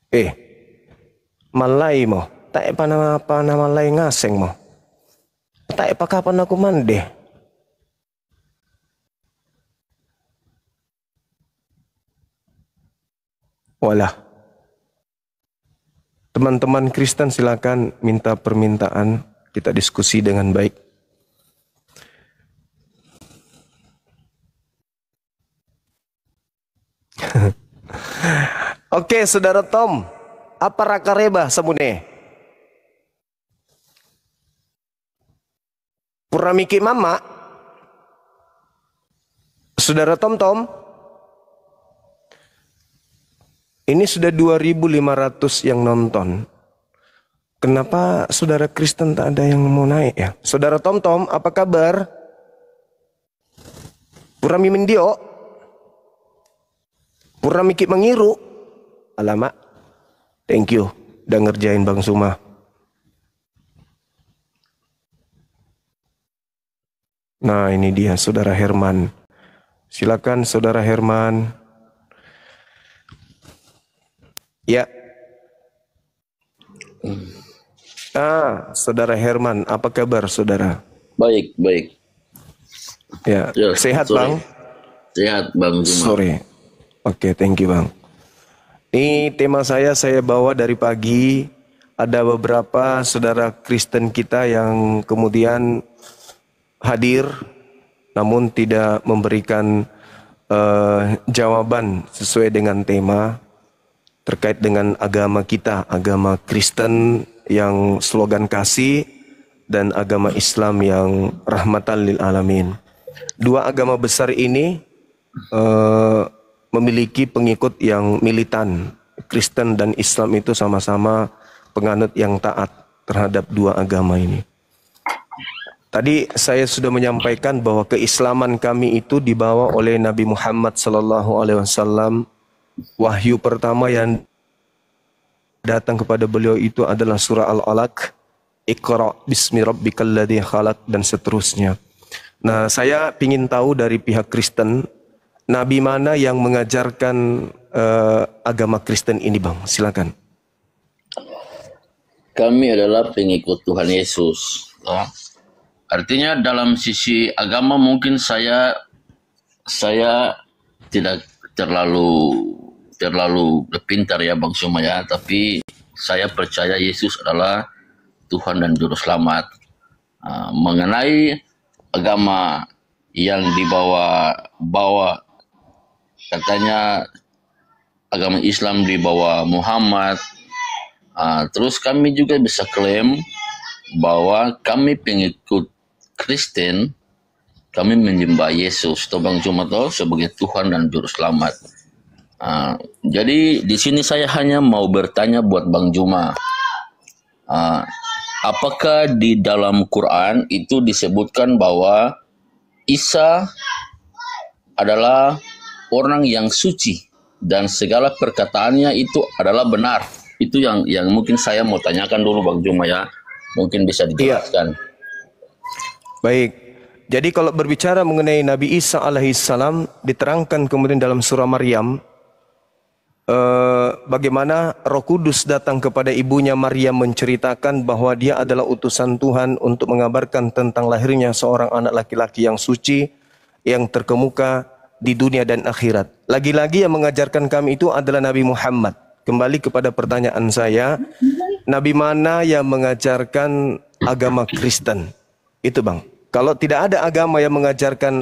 Eh, malay mo. Tak pa na malay ngaseng mo. Tak pa kapan aku mandi. Walah. Teman-teman Kristen silakan minta permintaan, kita diskusi dengan baik. Oke, Saudara Tom, apa rakareba semune? Puramiki mama? Saudara Tom, ini sudah 2.500 yang nonton. Kenapa saudara Kristen tak ada yang mau naik ya? Saudara Tom, apa kabar? Purami mendio? Puramiki mengiru? Alamak, thank you. Udah ngerjain Bang Suma. Nah ini dia saudara Herman. Silakan saudara Herman. Ya. Saudara Herman, apa kabar saudara? Baik. Ya, sehat sorry. Bang? Sehat Bang Zuma. Sorry. Oke, thank you Bang. Ini tema saya bawa dari pagi. Ada beberapa saudara Kristen kita yang kemudian hadir namun tidak memberikan jawaban sesuai dengan tema terkait dengan agama kita, agama Kristen yang slogan kasih dan agama Islam yang rahmatan lil alamin. Dua agama besar ini memiliki pengikut yang militan. Kristen dan Islam itu sama-sama penganut yang taat terhadap dua agama ini. Tadi saya sudah menyampaikan bahwa keislaman kami itu dibawa oleh Nabi Muhammad SAW. Wahyu pertama yang datang kepada beliau itu adalah surah Al-Alaq, Iqra bismi rabbikal ladzi khalaq, dan seterusnya. Nah, saya ingin tahu dari pihak Kristen, Nabi mana yang mengajarkan agama Kristen ini Bang? Silakan. Kami adalah pengikut Tuhan Yesus. Artinya dalam sisi agama mungkin saya tidak terlalu pintar ya Bang Suma ya, tapi saya percaya Yesus adalah Tuhan dan Juru Selamat. Mengenai agama yang dibawa katanya agama Islam dibawa Muhammad, terus kami juga bisa klaim bahwa kami pengikut Kristen, kami menyembah Yesus atau Bang Suma sebagai Tuhan dan Juru Selamat. Jadi di sini saya hanya mau bertanya buat Bang Juma, apakah di dalam Quran itu disebutkan bahwa Isa adalah orang yang suci dan segala perkataannya itu adalah benar? Itu yang mungkin saya mau tanyakan dulu Bang Juma ya, mungkin bisa dijelaskan. Baik. Jadi kalau berbicara mengenai Nabi Isa alaihissalam, diterangkan kemudian dalam surah Maryam, bagaimana Roh Kudus datang kepada ibunya Maryam menceritakan bahwa dia adalah utusan Tuhan untuk mengabarkan tentang lahirnya seorang anak laki-laki yang suci, yang terkemuka di dunia dan akhirat. Lagi-lagi yang mengajarkan kami itu adalah Nabi Muhammad. Kembali kepada pertanyaan saya, Nabi mana yang mengajarkan agama Kristen? Itu Bang. Kalau tidak ada agama yang mengajarkan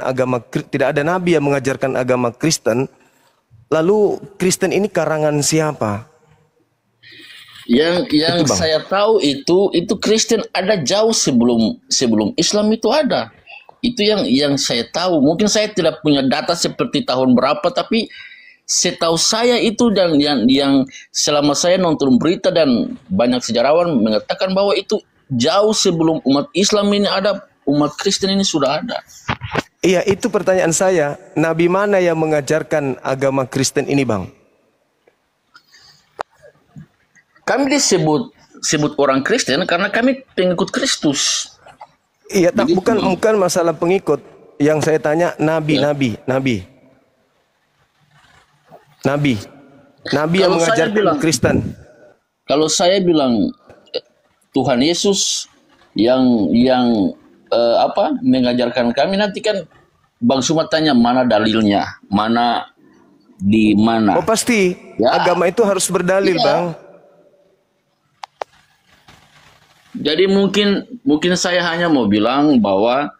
tidak ada Nabi yang mengajarkan agama Kristen, lalu Kristen ini karangan siapa? Yang saya tahu itu Kristen ada jauh sebelum Islam itu ada. Itu yang saya tahu. Mungkin saya tidak punya data seperti tahun berapa, tapi setahu saya itu dan yang selama saya nonton berita dan banyak sejarawan mengatakan bahwa itu jauh sebelum umat Islam ini ada, umat Kristen ini sudah ada. Iya, itu pertanyaan saya. Nabi mana yang mengajarkan agama Kristen ini, Bang? Kami disebut orang Kristen karena kami pengikut Kristus. Iya, tak bukan masalah pengikut. Yang saya tanya Nabi. Nabi yang Kalau saya mengajarkan bilang, Kristen. kalau saya bilang Tuhan Yesus yang apa mengajarkan kami, nanti kan Bang Suma tanya mana dalilnya, mana di Oh mana. pasti, Ya, agama itu harus berdalil, iya. Bang. Jadi mungkin saya hanya mau bilang bahwa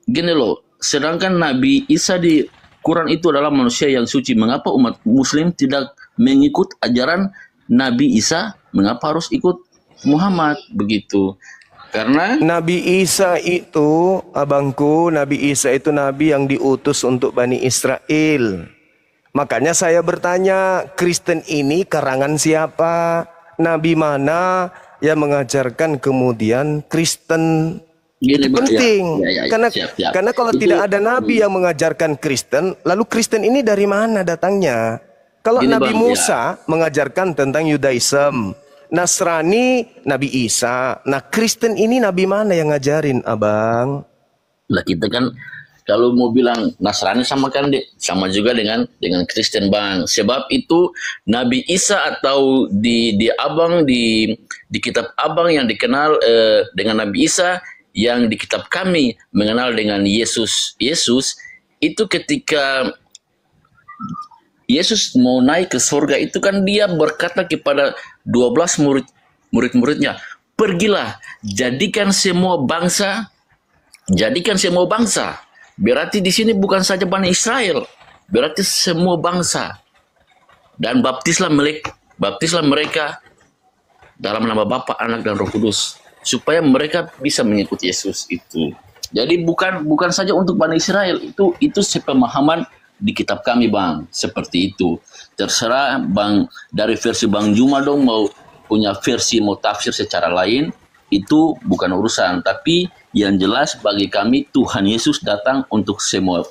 gini loh, sedangkan Nabi Isa di Quran itu adalah manusia yang suci. Mengapa umat Muslim tidak mengikut ajaran Nabi Isa? Mengapa harus ikut Muhammad begitu? Karena Nabi Isa itu, abangku, Nabi Isa itu nabi yang diutus untuk Bani Israel. Makanya saya bertanya, Kristen ini karangan siapa? Nabi mana yang mengajarkan kemudian Kristen? gini, Itu Bang, ya, penting. ya, Karena siap. karena kalau Itu tidak ada nabi yang mengajarkan Kristen, lalu Kristen ini dari mana datangnya? Kalau gini Nabi Bang, ya. Musa mengajarkan tentang Yudaism, Nasrani Nabi Isa. Nah, Kristen ini nabi mana yang ngajarin, Abang? Lah kita kan kalau mau bilang Nasrani sama kan sama juga dengan Kristen Bang. Sebab itu Nabi Isa atau di Abang di kitab Abang yang dikenal dengan Nabi Isa, yang di kitab kami mengenal dengan Yesus. Yesus itu ketika Yesus mau naik ke surga itu kan dia berkata kepada 12 murid-muridnya, "Pergilah, jadikan semua bangsa." Jadikan semua bangsa. Berarti di sini bukan saja Bani Israel, berarti semua bangsa. Dan baptislah mereka dalam nama Bapa, Anak dan Roh Kudus, supaya mereka bisa mengikuti Yesus itu. Jadi bukan saja untuk Bani Israel, itu sepemahaman di kitab kami Bang, seperti itu. Terserah Bang, dari versi Bang Juma dong mau punya versi, mau tafsir secara lain, itu bukan urusan. Tapi yang jelas bagi kami Tuhan Yesus datang untuk semua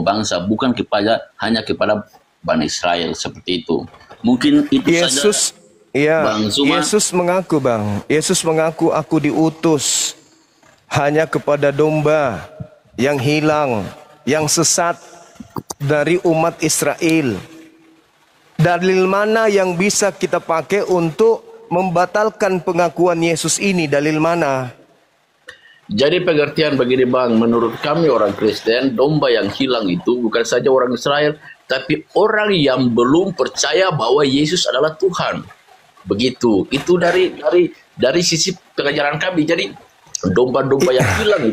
bangsa, bukan hanya kepada Bani Israel, seperti itu. Mungkin itu Yesus, saja ya, Bang Zuma. Yesus mengaku, Bang. Yesus mengaku, aku diutus hanya kepada domba yang hilang, yang sesat dari umat Israel. Dalil mana yang bisa kita pakai untuk membatalkan pengakuan Yesus ini? Dalil mana? Jadi pengertian begini Bang, menurut kami orang Kristen, domba yang hilang itu bukan saja orang Israel, tapi orang yang belum percaya bahwa Yesus adalah Tuhan. Begitu. Itu dari sisi pengajaran kami. Jadi domba-domba yang hilang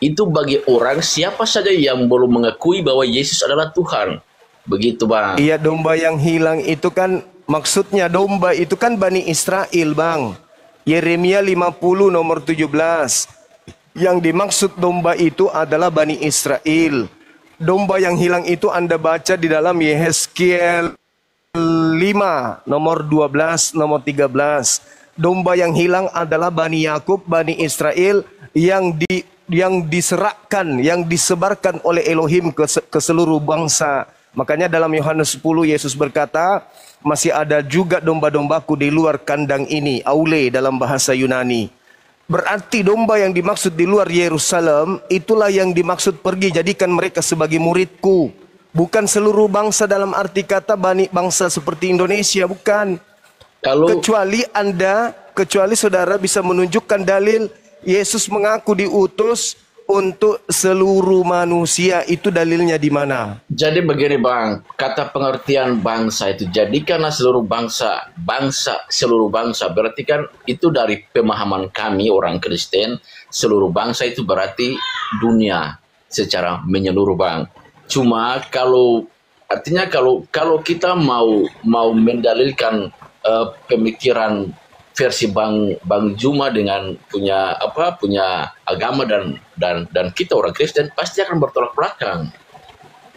itu bagi orang siapa saja yang belum mengakui bahwa Yesus adalah Tuhan. Begitu Bang. Iya, domba yang hilang itu kan maksudnya domba itu kan Bani Israel, Bang. Yeremia 50 nomor 17. Yang dimaksud domba itu adalah Bani Israel. Domba yang hilang itu Anda baca di dalam Yehezkiel 5 nomor 12 nomor 13. Domba yang hilang adalah Bani Yakub, Bani Israel yang diserahkan, yang disebarkan oleh Elohim ke seluruh bangsa. Makanya dalam Yohanes 10 Yesus berkata, masih ada juga domba-dombaku di luar kandang ini, aule dalam bahasa Yunani. Berarti domba yang dimaksud di luar Yerusalem, itulah yang dimaksud pergi jadikan mereka sebagai muridku. Bukan seluruh bangsa dalam arti kata bangsa seperti Indonesia, bukan. Kecuali saudara bisa menunjukkan dalil Yesus mengaku diutus untuk seluruh manusia, itu dalilnya di mana? Jadi begini Bang, kata pengertian bangsa itu jadikanlah seluruh bangsa seluruh bangsa, berarti kan itu dari pemahaman kami orang Kristen, seluruh bangsa itu berarti dunia secara menyeluruh Bang. Cuma artinya kalau kita mau mendalilkan pemikiran versi Bang Juma dengan punya agama dan kita orang Kristen pasti akan bertolak belakang.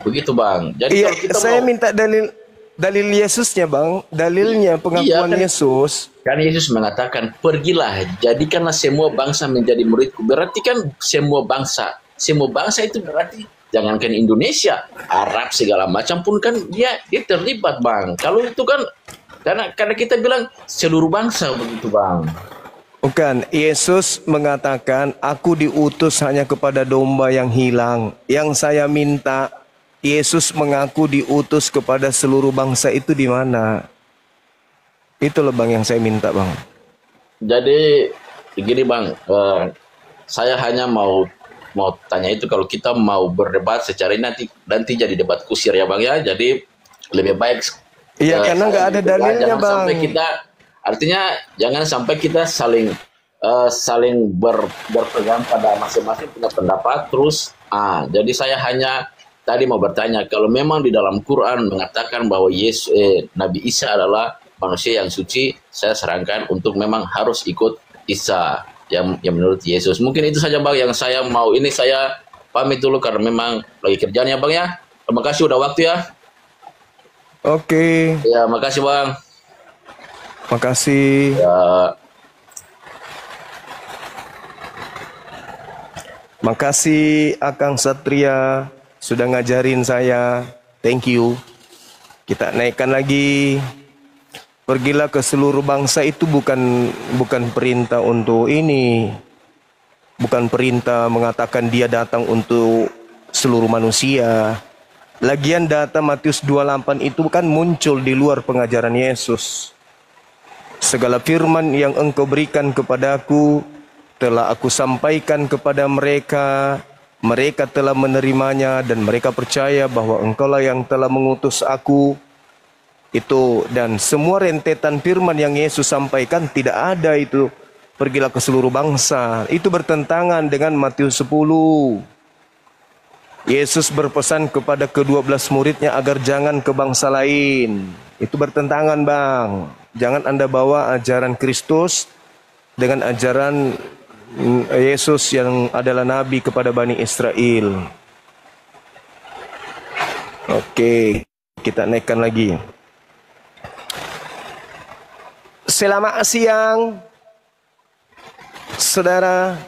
Begitu Bang. Jadi Iya, kalau kita saya minta dalil Yesusnya, Bang. Dalilnya pengakuan kan, Yesus. Kan Yesus mengatakan, "Pergilah, jadikanlah semua bangsa menjadi muridku." Berarti kan semua bangsa itu berarti jangankan Indonesia, Arab segala macam pun kan dia terlibat Bang. Kalau itu kan karena kita bilang seluruh bangsa begitu Bang. Bukan, Yesus mengatakan, aku diutus hanya kepada domba yang hilang. Yang saya minta, Yesus mengaku diutus kepada seluruh bangsa itu di mana? Itu loh Bang yang saya minta Bang. Jadi begini Bang, saya hanya mau tanya itu, kalau kita mau berdebat secara ini nanti jadi debat kusir ya Bang ya. Jadi lebih baik Iya karena nggak ada dalilnya jangan Bang. sampai kita, artinya jangan sampai kita saling berpegang pada masing-masing punya pendapat terus. Jadi saya hanya tadi mau bertanya, kalau memang di dalam Quran mengatakan bahwa Nabi Isa adalah manusia yang suci, saya sarankan untuk memang harus ikut Isa yang menurut Yesus. Mungkin itu saja Bang yang saya mau. Ini saya pamit dulu karena memang lagi kerjanya Bang ya. Terima kasih udah waktu ya. Oke. Ya, makasih Bang. Makasih. Ya. Makasih Akang Satria sudah ngajarin saya. Thank you. Kita naikkan lagi. Pergilah ke seluruh bangsa itu bukan perintah untuk ini. Bukan perintah mengatakan dia datang untuk seluruh manusia. Lagian data Matius 28 itu kan muncul di luar pengajaran Yesus. Segala firman yang engkau berikan kepadaku telah aku sampaikan kepada mereka. Mereka telah menerimanya dan mereka percaya bahwa engkaulah yang telah mengutus aku. Itu dan semua rentetan firman yang Yesus sampaikan tidak ada itu. Pergilah ke seluruh bangsa. Itu bertentangan dengan Matius 10. Yesus berpesan kepada ke-12 muridnya agar jangan ke bangsa lain. Itu bertentangan Bang. Jangan Anda bawa ajaran Kristus dengan ajaran Yesus yang adalah Nabi kepada Bani Israel. Oke, kita naikkan lagi. Selamat siang, saudara.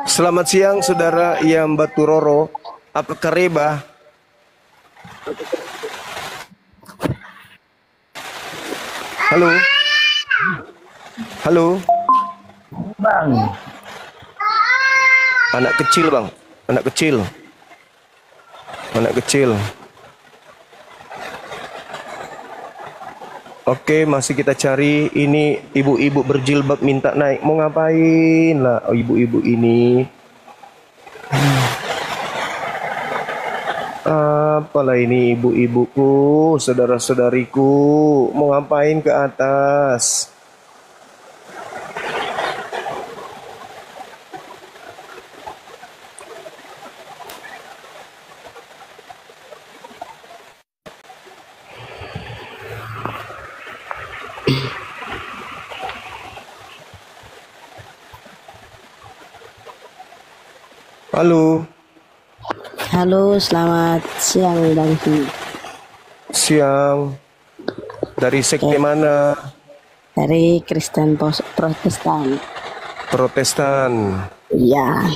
Selamat siang, saudara yang Baturoro. Apa kareba? Halo. Halo. Bang. Anak kecil Bang. Anak kecil. Anak kecil. Oke, masih kita cari. Ini ibu-ibu berjilbab minta naik. Mau ngapain lah ibu-ibu ini? Apalah ini ibu-ibuku, saudara-saudariku. Mau ngapain ke atas? Halo. Halo, selamat siang Bang Fi. Siang. Dari sekte mana? Dari Kristen Protestan. Protestan. Iya.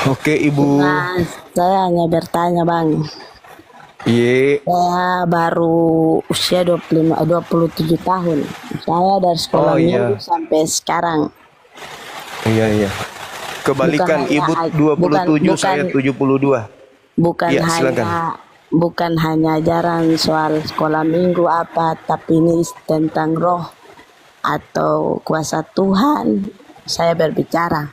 Oke, Ibu. Nah, saya hanya bertanya Bang. Ye. Saya baru usia 27 tahun. Saya dari sekolah minggu sampai sekarang. Iya. Kebalikan Ibu 27, saya 72. Bukan ya, bukan hanya ajaran soal sekolah minggu apa, tapi ini tentang roh atau kuasa Tuhan. Saya berbicara.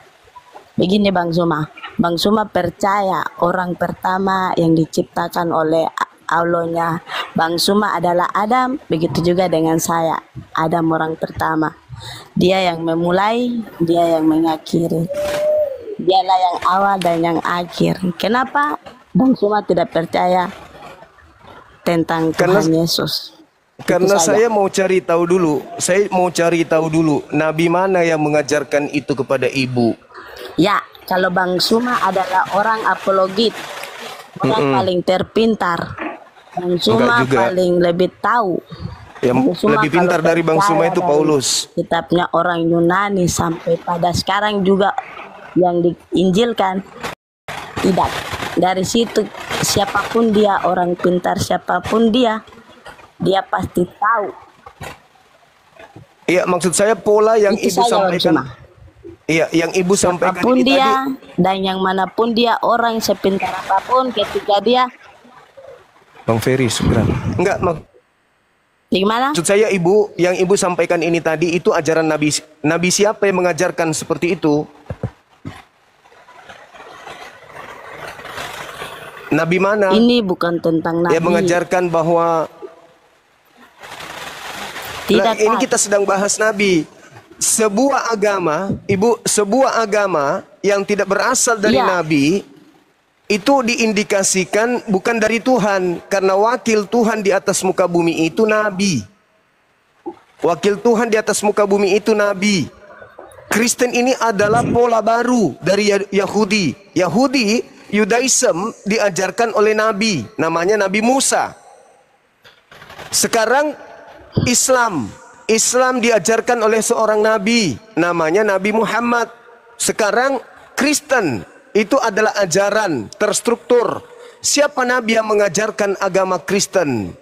Begini Bang Suma percaya orang pertama yang diciptakan oleh Allahnya Bang Suma adalah Adam. Begitu juga dengan saya, Adam orang pertama. Dia yang memulai, dia yang mengakhiri. Dialah yang awal dan yang akhir. Kenapa Bang Suma tidak percaya tentang Tuhan Yesus? Karena saya mau cari tahu dulu. Nabi mana yang mengajarkan itu kepada Ibu? Ya, kalau Bang Suma adalah orang apologit, orang paling terpintar. Bang Suma paling lebih tahu. Yang lebih pintar dari Bang Suma itu Paulus. Kitabnya orang Yunani sampai pada sekarang juga yang diinjilkan. Tidak. Dari situ siapapun dia, orang pintar siapapun dia pasti tahu Iya, maksud saya pola yang Itu ibu saja Bang sampaikan. Zuma. Iya, yang ibu sampaikan Apapun ini tadi. dia dan yang manapun dia, orang sepintar apapun, ketika dia Bang Ferry, syukran. Enggak, gimana? maksud saya ibu, yang ibu sampaikan ini tadi itu ajaran Nabi. Nabi siapa yang mengajarkan seperti itu? Nabi mana? Ini bukan tentang nabi. Yang mengajarkan bahwa Tidak ini Kak. kita sedang bahas Nabi. Sebuah agama, ibu, sebuah agama yang tidak berasal dari Iya. Nabi itu diindikasikan bukan dari Tuhan, karena wakil Tuhan di atas muka bumi itu Nabi. Wakil Tuhan di atas muka bumi itu Nabi. Kristen ini adalah pola baru dari Yahudi. Yahudi, Yudaism diajarkan oleh Nabi, namanya Nabi Musa. Sekarang Islam diajarkan oleh seorang nabi, namanya Nabi Muhammad. Sekarang Kristen itu adalah ajaran terstruktur. Siapa nabi yang mengajarkan agama Kristen?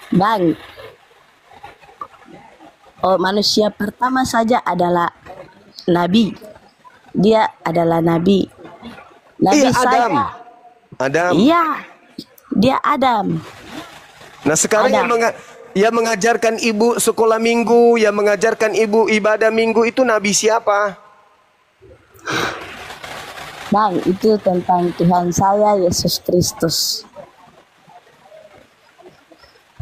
Bang, manusia pertama saja adalah nabi. Dia adalah nabi. Nabi Iya, Adam. saya. Adam. Iya, dia Adam. Nah sekarang Adam. yang mengajarkan ibu sekolah minggu, yang mengajarkan ibu ibadah minggu itu nabi siapa? Bang, itu tentang Tuhan saya, Yesus Kristus.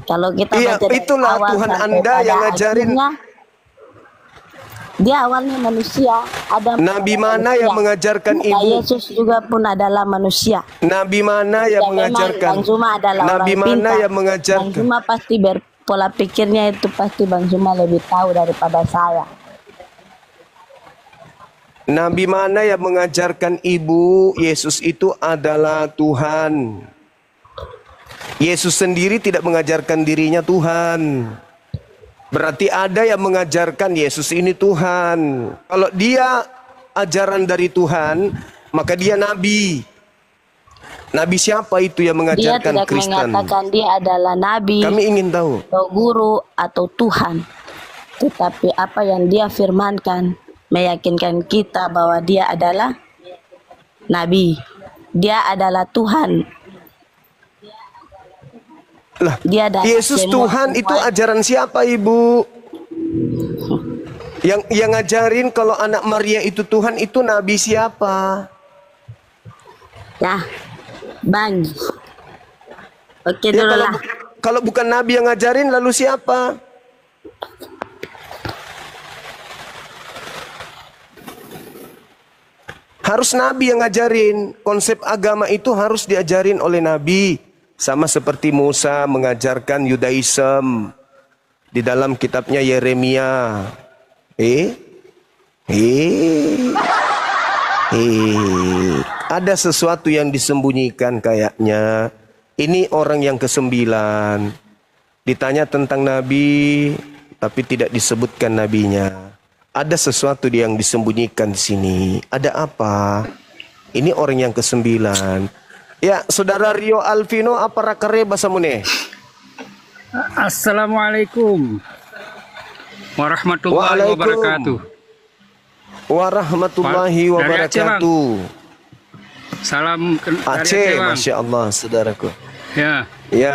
Kalau kita Iya, baca dari itulah awal Tuhan sampai Anda pada yang ngajarin. akhirnya, dia awalnya manusia. Adam Nabi adalah mana manusia. yang mengajarkan Maka ibu? Yesus juga pun adalah manusia. Nabi mana yang Ya, memang mengajarkan? Bang Zuma adalah Nabi orang mana pintar. yang Bang mengajarkan? Zuma pasti berpola pikirnya itu pasti Bang Zuma lebih tahu daripada saya. Nabi mana yang mengajarkan ibu Yesus itu adalah Tuhan? Yesus sendiri tidak mengajarkan dirinya Tuhan. Berarti ada yang mengajarkan Yesus ini Tuhan. Kalau dia ajaran dari Tuhan, maka dia nabi. Nabi siapa itu yang Dia mengajarkan tidak Kristen? mengatakan dia adalah nabi Kami ingin tahu. atau guru atau Tuhan. Tetapi apa yang dia firmankan meyakinkan kita bahwa dia adalah nabi. Dia adalah Tuhan. Lah, Dia adalah Yesus semua Tuhan itu Tuhan. ajaran siapa ibu? Yang ngajarin kalau anak Maria itu Tuhan itu nabi siapa? Nah, Bang. Oke Ya, dulu lah. kalau bukan nabi yang ngajarin lalu siapa? Harus nabi yang ngajarin. Konsep agama itu harus diajarin oleh nabi. Sama seperti Musa mengajarkan Yudaism di dalam kitabnya Yeremia. Ada sesuatu yang disembunyikan kayaknya. Ini orang yang ke-9. Ditanya tentang nabi, tapi tidak disebutkan nabinya. Ada sesuatu yang disembunyikan di sini. Ada apa? Ini orang yang ke-9. Ya, Saudara Rio Alvino, apa rakare bahasa mune? Assalamualaikum warahmatullahi wabarakatuh. Warahmatullahi Dari Aceh, wabarakatuh. Salam dari Aceh, Bang. Masya Allah, saudaraku. Ya, Ya,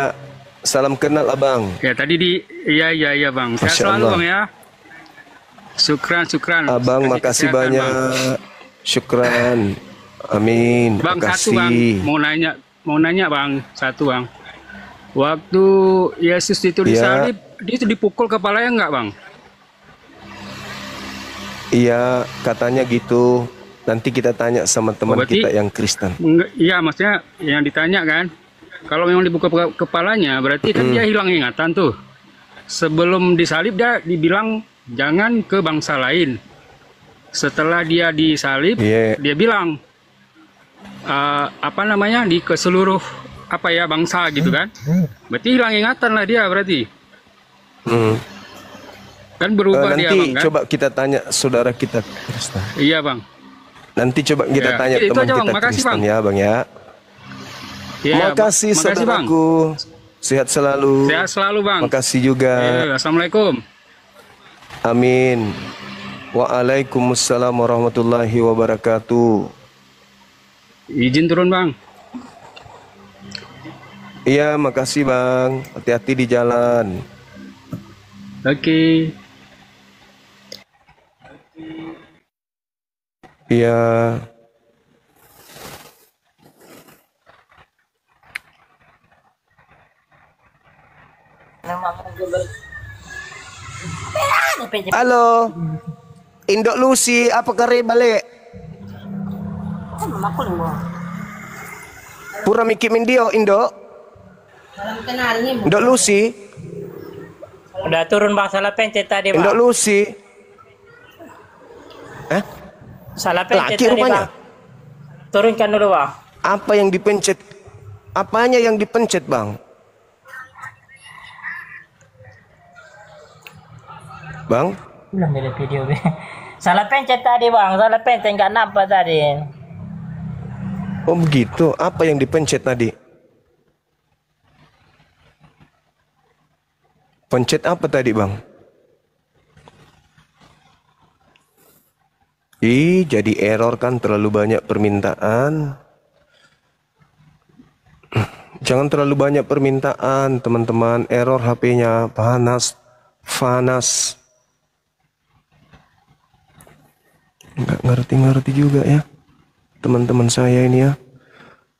salam kenal abang. ya tadi iya Bang. Sehat Masya selalu Allah. Bang ya. Syukran. Abang, Kasih makasih kesehatan, banyak. Bang. Syukran. Amin. Bang, makasih. satu Bang, mau nanya Bang, satu Bang. Waktu Yesus itu Ya. disalib, dia itu dipukul kepalanya enggak Bang? Iya, katanya gitu. Nanti kita tanya sama teman berarti- kita yang Kristen. Iya, maksudnya yang ditanya kan, kalau memang dibuka kepalanya, berarti kan dia hilang ingatan tuh. Sebelum disalib dia dibilang jangan ke bangsa lain. Setelah dia disalib, Iya. dia bilang di ke seluruh bangsa gitu kan. Berarti hilang ingatan lah dia berarti. Hmm. Kan berubah Nanti dia Bang kan. coba kita tanya saudara kita Kristen. Iya Bang. Nanti coba kita Ya, tanya itu teman aja, Bang. kita Makasih, Kristen Bang. ya bang ya. Iya, Makasih makasih Bang. saudaraku. Sehat selalu. Sehat selalu Bang. Makasih juga. Assalamualaikum. Amin. Waalaikumsalam warahmatullahi wabarakatuh. Izin turun Bang. Iya, makasih Bang. Hati-hati di jalan. Oke. Iya. Halo. Indok Lucy, apa kare balik? Pura mikir mindio, Indok. Indok Lucy. Udah turun Bang, salah pencet tadi Bang. Indok Lucy. Salah pencet Laki tadi rupanya. Bang. Turunkan dulu Bang. Apa yang dipencet? Apanya yang dipencet, Bang? Bang? Belum ada video. Salah pencet tadi Bang, salah pencet nggak nampak tadi. Oh begitu. Apa yang dipencet tadi? Pencet apa tadi, Bang? Ih, jadi error kan, terlalu banyak permintaan. Jangan terlalu banyak permintaan, teman-teman. Error HP-nya, panas, panas. Nggak ngerti-ngerti juga ya, teman-teman saya ini ya.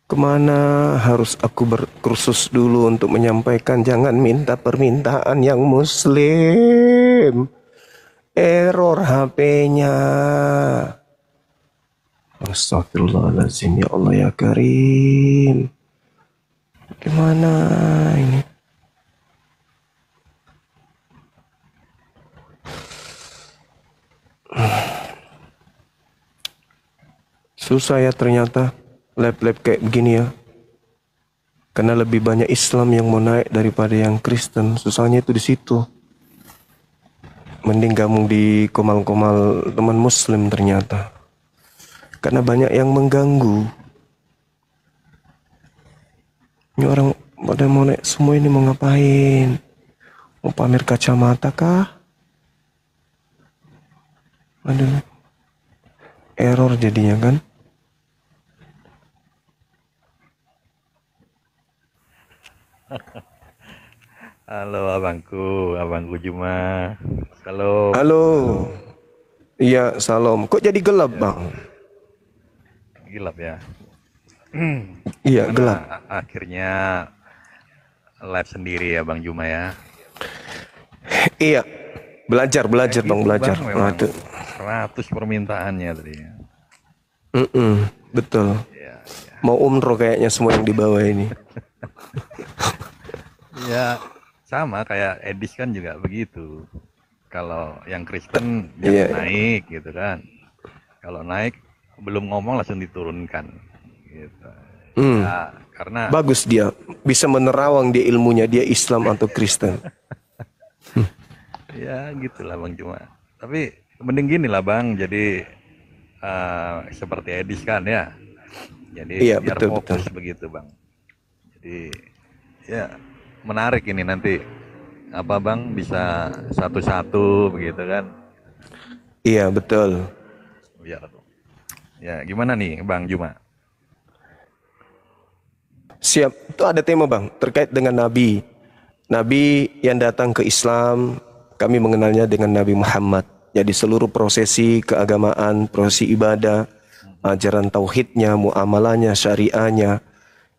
Kemana harus aku berkursus dulu untuk menyampaikan? Jangan minta permintaan yang muslim. Error HP-nya. Astagfirullahaladzim, ya Allah ya Karim. Gimana ini? Susah ya ternyata lab-lab kayak begini ya. Karena lebih banyak Islam yang mau naik daripada yang Kristen. Susahnya itu di situ. Mending gabung di komal-komal teman Muslim ternyata. Karena banyak yang mengganggu. Ini orang pada mau naik semua ini mau ngapain? Mau pamer kacamata kah? Aduh. Error jadinya kan? Halo abangku Juma. Halo. Halo. Iya, salam. Kok jadi gelap, Bang? Gelap ya. Iya, Gimana gelap. Akhirnya live sendiri ya Bang Juma ya. Iya. Belajar, Kayak Bang, gitu, belajar. Bang, memang Waduh. 100 permintaannya tadi. Betul. Ya, ya. Mau umroh kayaknya semua yang di bawah ini. Ya, sama kayak Edis kan juga begitu. Kalau yang Kristen Iya. dia naik gitu kan. Kalau naik belum ngomong langsung diturunkan gitu. Ya, karena Bagus dia. Bisa menerawang dia ilmunya. Dia Islam atau Kristen. ya gitulah Bang Juma. Tapi mending gini lah Bang. Jadi seperti Edis kan ya. Jadi Iya, biar betul, fokus begitu Bang. Jadi ya menarik ini nanti apa Bang bisa satu-satu begitu kan. Iya, betul. Biar ya gimana nih Bang Juma? Siap. Itu ada tema, Bang. Terkait dengan Nabi. Nabi yang datang ke Islam. Kami mengenalnya dengan Nabi Muhammad. Jadi seluruh prosesi keagamaan, prosesi ibadah, ajaran tauhidnya, muamalahnya, syariahnya,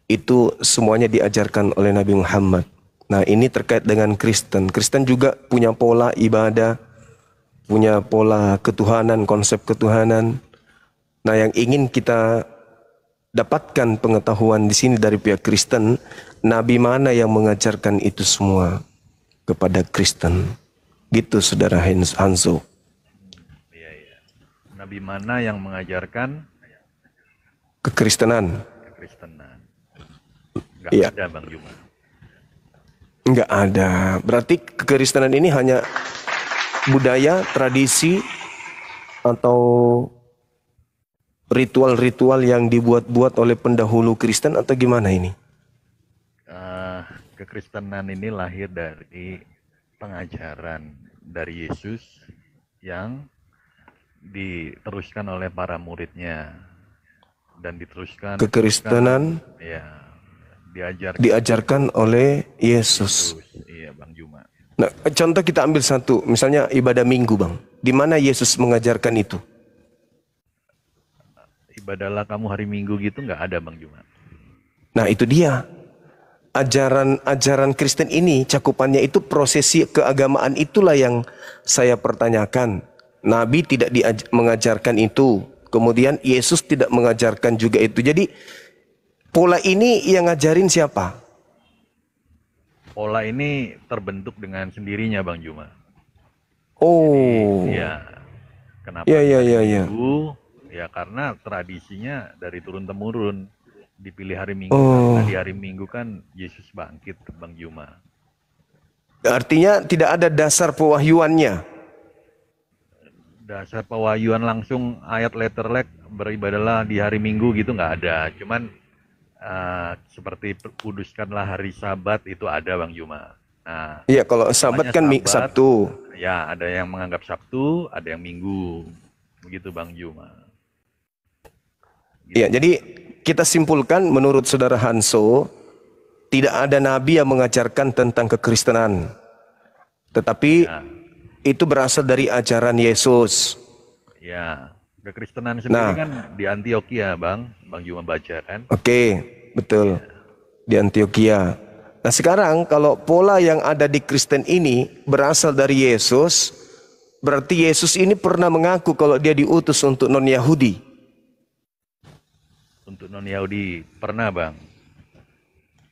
itu semuanya diajarkan oleh Nabi Muhammad. Nah, ini terkait dengan Kristen. Kristen juga punya pola ibadah, punya pola ketuhanan, konsep ketuhanan. Nah, yang ingin kita dapatkan pengetahuan di sini dari pihak Kristen, Nabi mana yang mengajarkan itu semua kepada Kristen. Gitu, Saudara Hanzo. Iya iya. Nabi mana yang mengajarkan Kekristenan. kekristenan? Enggak Iya. ada Bang Juma. Enggak ada. Berarti kekristenan ini hanya budaya, tradisi, atau ritual-ritual yang dibuat-buat oleh pendahulu Kristen atau gimana ini? kekristenan ini lahir dari pengajaran dari Yesus yang diteruskan oleh para muridnya dan diteruskan Kekristenan ya diajarkan diajarkan oleh Yesus. Yesus. Iya Bang Juma. Nah, contoh kita ambil satu, misalnya ibadah Minggu, Bang. Di mana Yesus mengajarkan itu? Ibadahlah kamu hari Minggu gitu nggak ada Bang Juma. Nah, itu dia. Ajaran Kristen ini cakupannya itu prosesi keagamaan, itulah yang saya pertanyakan. Nabi tidak mengajarkan itu. Kemudian Yesus tidak mengajarkan juga itu. Jadi pola ini yang ngajarin siapa? Pola ini terbentuk dengan sendirinya Bang Juma. Oh. Iya. Kenapa Ya, ya, hari ya, ya. Minggu? Ya karena tradisinya dari turun temurun. Dipilih hari Minggu Oh. karena di hari Minggu kan Yesus bangkit Bang Juma. Artinya tidak ada dasar pewahyuannya. Dasar pewahyuan langsung ayat letterlek beribadahlah di hari Minggu gitu nggak ada. Cuman seperti kuduskanlah hari Sabat itu ada Bang Juma. Nah, Iya, kalau Sabat namanya kan Sabat, Sabtu. ya ada yang menganggap Sabtu, ada yang Minggu. Begitu Bang Juma. Iya, jadi kita simpulkan menurut Saudara Hanso, tidak ada nabi yang mengajarkan tentang kekristenan. Tetapi Ya, itu berasal dari ajaran Yesus. ya. Kekristenan sendiri Nah. kan di Antioquia Bang Juma baca kan. Oke, betul. Di Antioquia. Nah, sekarang kalau pola yang ada di Kristen ini berasal dari Yesus, berarti Yesus ini pernah mengaku kalau dia diutus untuk non-Yahudi. Untuk non-Yahudi pernah Bang.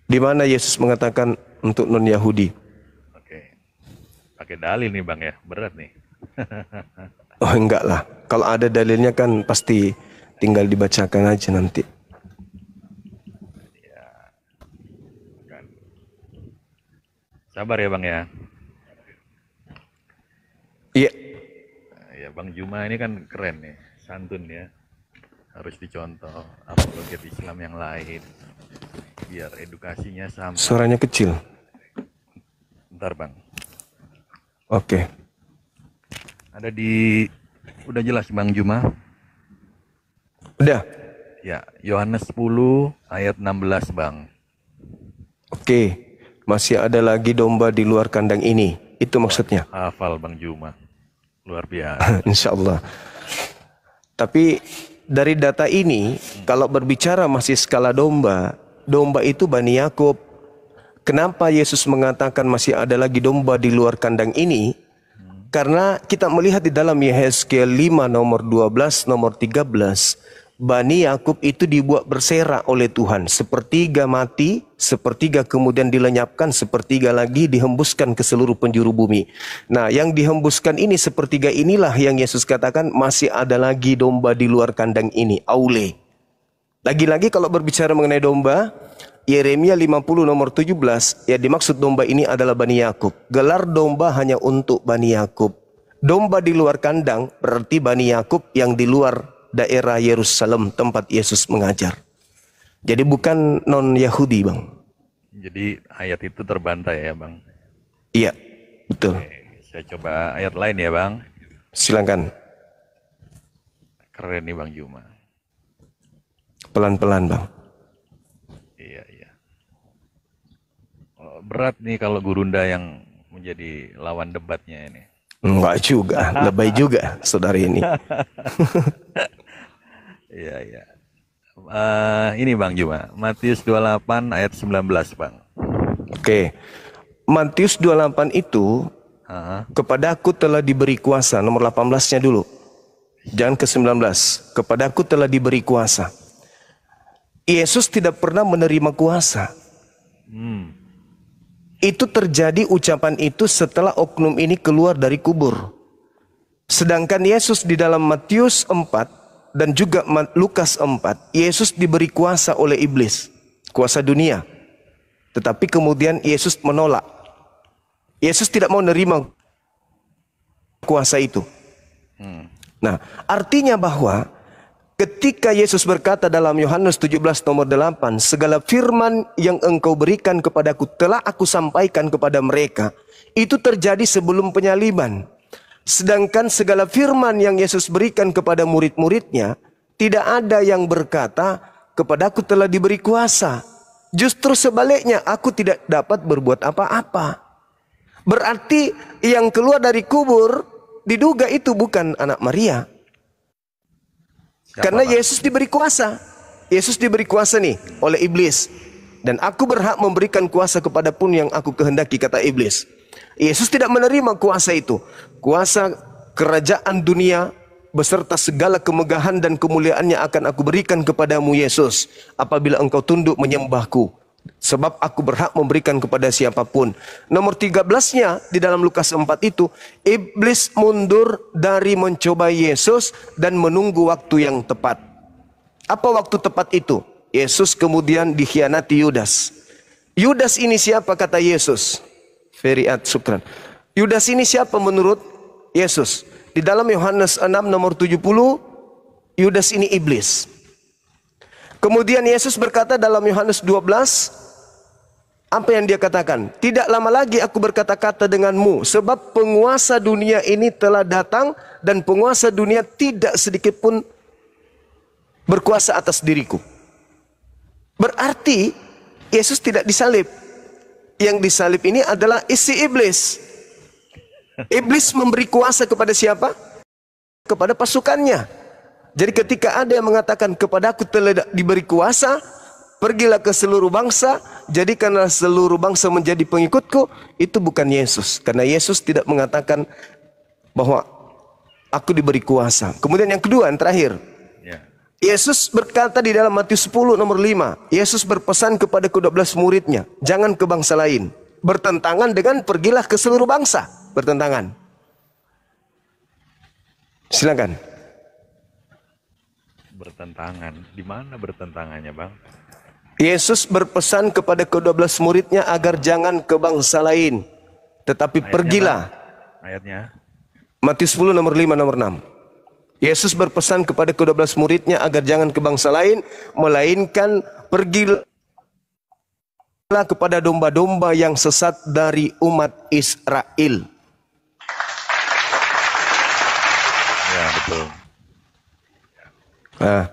Di mana Yesus mengatakan untuk non-Yahudi? Oke. Pakai dalil nih Bang ya, berat nih. Oh, enggak lah. Kalau ada dalilnya kan pasti tinggal dibacakan aja nanti. Kan. Sabar ya Bang ya. Iya. Ya Bang Juma ini kan keren nih, santun ya. Harus dicontoh apologet Islam yang lain. Biar edukasinya sampai. Suaranya kecil. Bentar Bang. Oke. Ada udah jelas Bang Juma? Udah. Ya, Yohanes 10 ayat 16 Bang. Oke. Masih ada lagi domba di luar kandang ini. Itu maksudnya. Hafal Bang Juma. Luar biasa. Insya Allah. Tapi dari data ini, kalau berbicara masih skala domba, domba itu Bani Yakub. Kenapa Yesus mengatakan masih ada lagi domba di luar kandang ini? Karena kita melihat di dalam Yehezkiel 5 nomor 12, nomor 13, Bani Yakub itu dibuat berserak oleh Tuhan. Sepertiga mati, sepertiga kemudian dilenyapkan, sepertiga lagi dihembuskan ke seluruh penjuru bumi. Nah, yang dihembuskan ini, sepertiga inilah yang Yesus katakan masih ada lagi domba di luar kandang ini, aule. Lagi-lagi kalau berbicara mengenai domba, Yeremia 50 nomor 17, ya dimaksud domba ini adalah Bani Yakub. Gelar domba hanya untuk Bani Yakub. Domba di luar kandang berarti Bani Yakub yang di luar daerah Yerusalem tempat Yesus mengajar. Jadi bukan non-Yahudi Bang. Jadi ayat itu terbantai ya Bang. Iya, betul. Oke, saya coba ayat lain ya Bang. Silakan. Keren nih Bang Juma. Pelan-pelan Bang. Iya, iya. Oh, berat nih kalau Gurunda yang menjadi lawan debatnya ini. Enggak juga, lebay juga saudara ini. Iya, iya. Ini Bang Juma, Matius 28 ayat 19 Bang. Oke. Matius 28 itu, Hah? kepadaku telah diberi kuasa, nomor 18-nya dulu. Jangan ke 19. Kepadaku telah diberi kuasa. Yesus tidak pernah menerima kuasa. Itu terjadi ucapan itu setelah oknum ini keluar dari kubur. Sedangkan Yesus di dalam Matius 4 dan juga Lukas 4, Yesus diberi kuasa oleh iblis, kuasa dunia. Tetapi kemudian Yesus menolak. Yesus tidak mau menerima kuasa itu. Nah, artinya bahwa ketika Yesus berkata dalam Yohanes 17 nomor 8, segala firman yang engkau berikan kepadaku telah aku sampaikan kepada mereka. Itu terjadi sebelum penyaliban. Sedangkan segala firman yang Yesus berikan kepada murid-muridnya, tidak ada yang berkata, kepadaku telah diberi kuasa. Justru sebaliknya, aku tidak dapat berbuat apa-apa. Berarti yang keluar dari kubur, diduga itu bukan anak Maria. Karena Yesus diberi kuasa. Yesus diberi kuasa nih oleh iblis. Dan aku berhak memberikan kuasa kepada pun yang aku kehendaki, kata iblis. Yesus tidak menerima kuasa itu. Kuasa kerajaan dunia beserta segala kemegahan dan kemuliaannya akan aku berikan kepadamu Yesus, apabila engkau tunduk menyembahku. Sebab aku berhak memberikan kepada siapapun. Nomor 13-nya di dalam Lukas 4 itu, iblis mundur dari mencoba Yesus dan menunggu waktu yang tepat. Apa waktu tepat itu? Yesus kemudian dikhianati Yudas. Yudas ini siapa kata Yesus? Feriat Sukran. Yudas ini siapa menurut Yesus? Di dalam Yohanes 6 nomor 70, Yudas ini iblis. Kemudian Yesus berkata dalam Yohanes 12, apa yang dia katakan? Tidak lama lagi aku berkata-kata denganmu, sebab penguasa dunia ini telah datang, dan penguasa dunia tidak sedikit pun berkuasa atas diriku. Berarti Yesus tidak disalib. Yang disalib ini adalah isi iblis. Iblis memberi kuasa kepada siapa? Kepada pasukannya. Jadi ketika ada yang mengatakan kepadaku telah diberi kuasa, pergilah ke seluruh bangsa, jadikanlah seluruh bangsa menjadi pengikutku, itu bukan Yesus. Karena Yesus tidak mengatakan bahwa aku diberi kuasa. Kemudian yang kedua, yang terakhir. Yesus berkata di dalam Matius 10 nomor 5, Yesus berpesan kepada ke-12 muridnya, jangan ke bangsa lain. Bertentangan dengan pergilah ke seluruh bangsa. Bertentangan. Silakan. Bertentangan. Di mana bertentangannya, Bang? Yesus berpesan kepada ke-12 muridnya agar jangan ke bangsa lain, tetapi Ayatnya, pergilah. Bang. Ayatnya. Matius 10 nomor 5 nomor 6. Yesus berpesan kepada ke-12 muridnya agar jangan ke bangsa lain, melainkan pergilah kepada domba-domba yang sesat dari umat Israel. Ya, betul. Nah,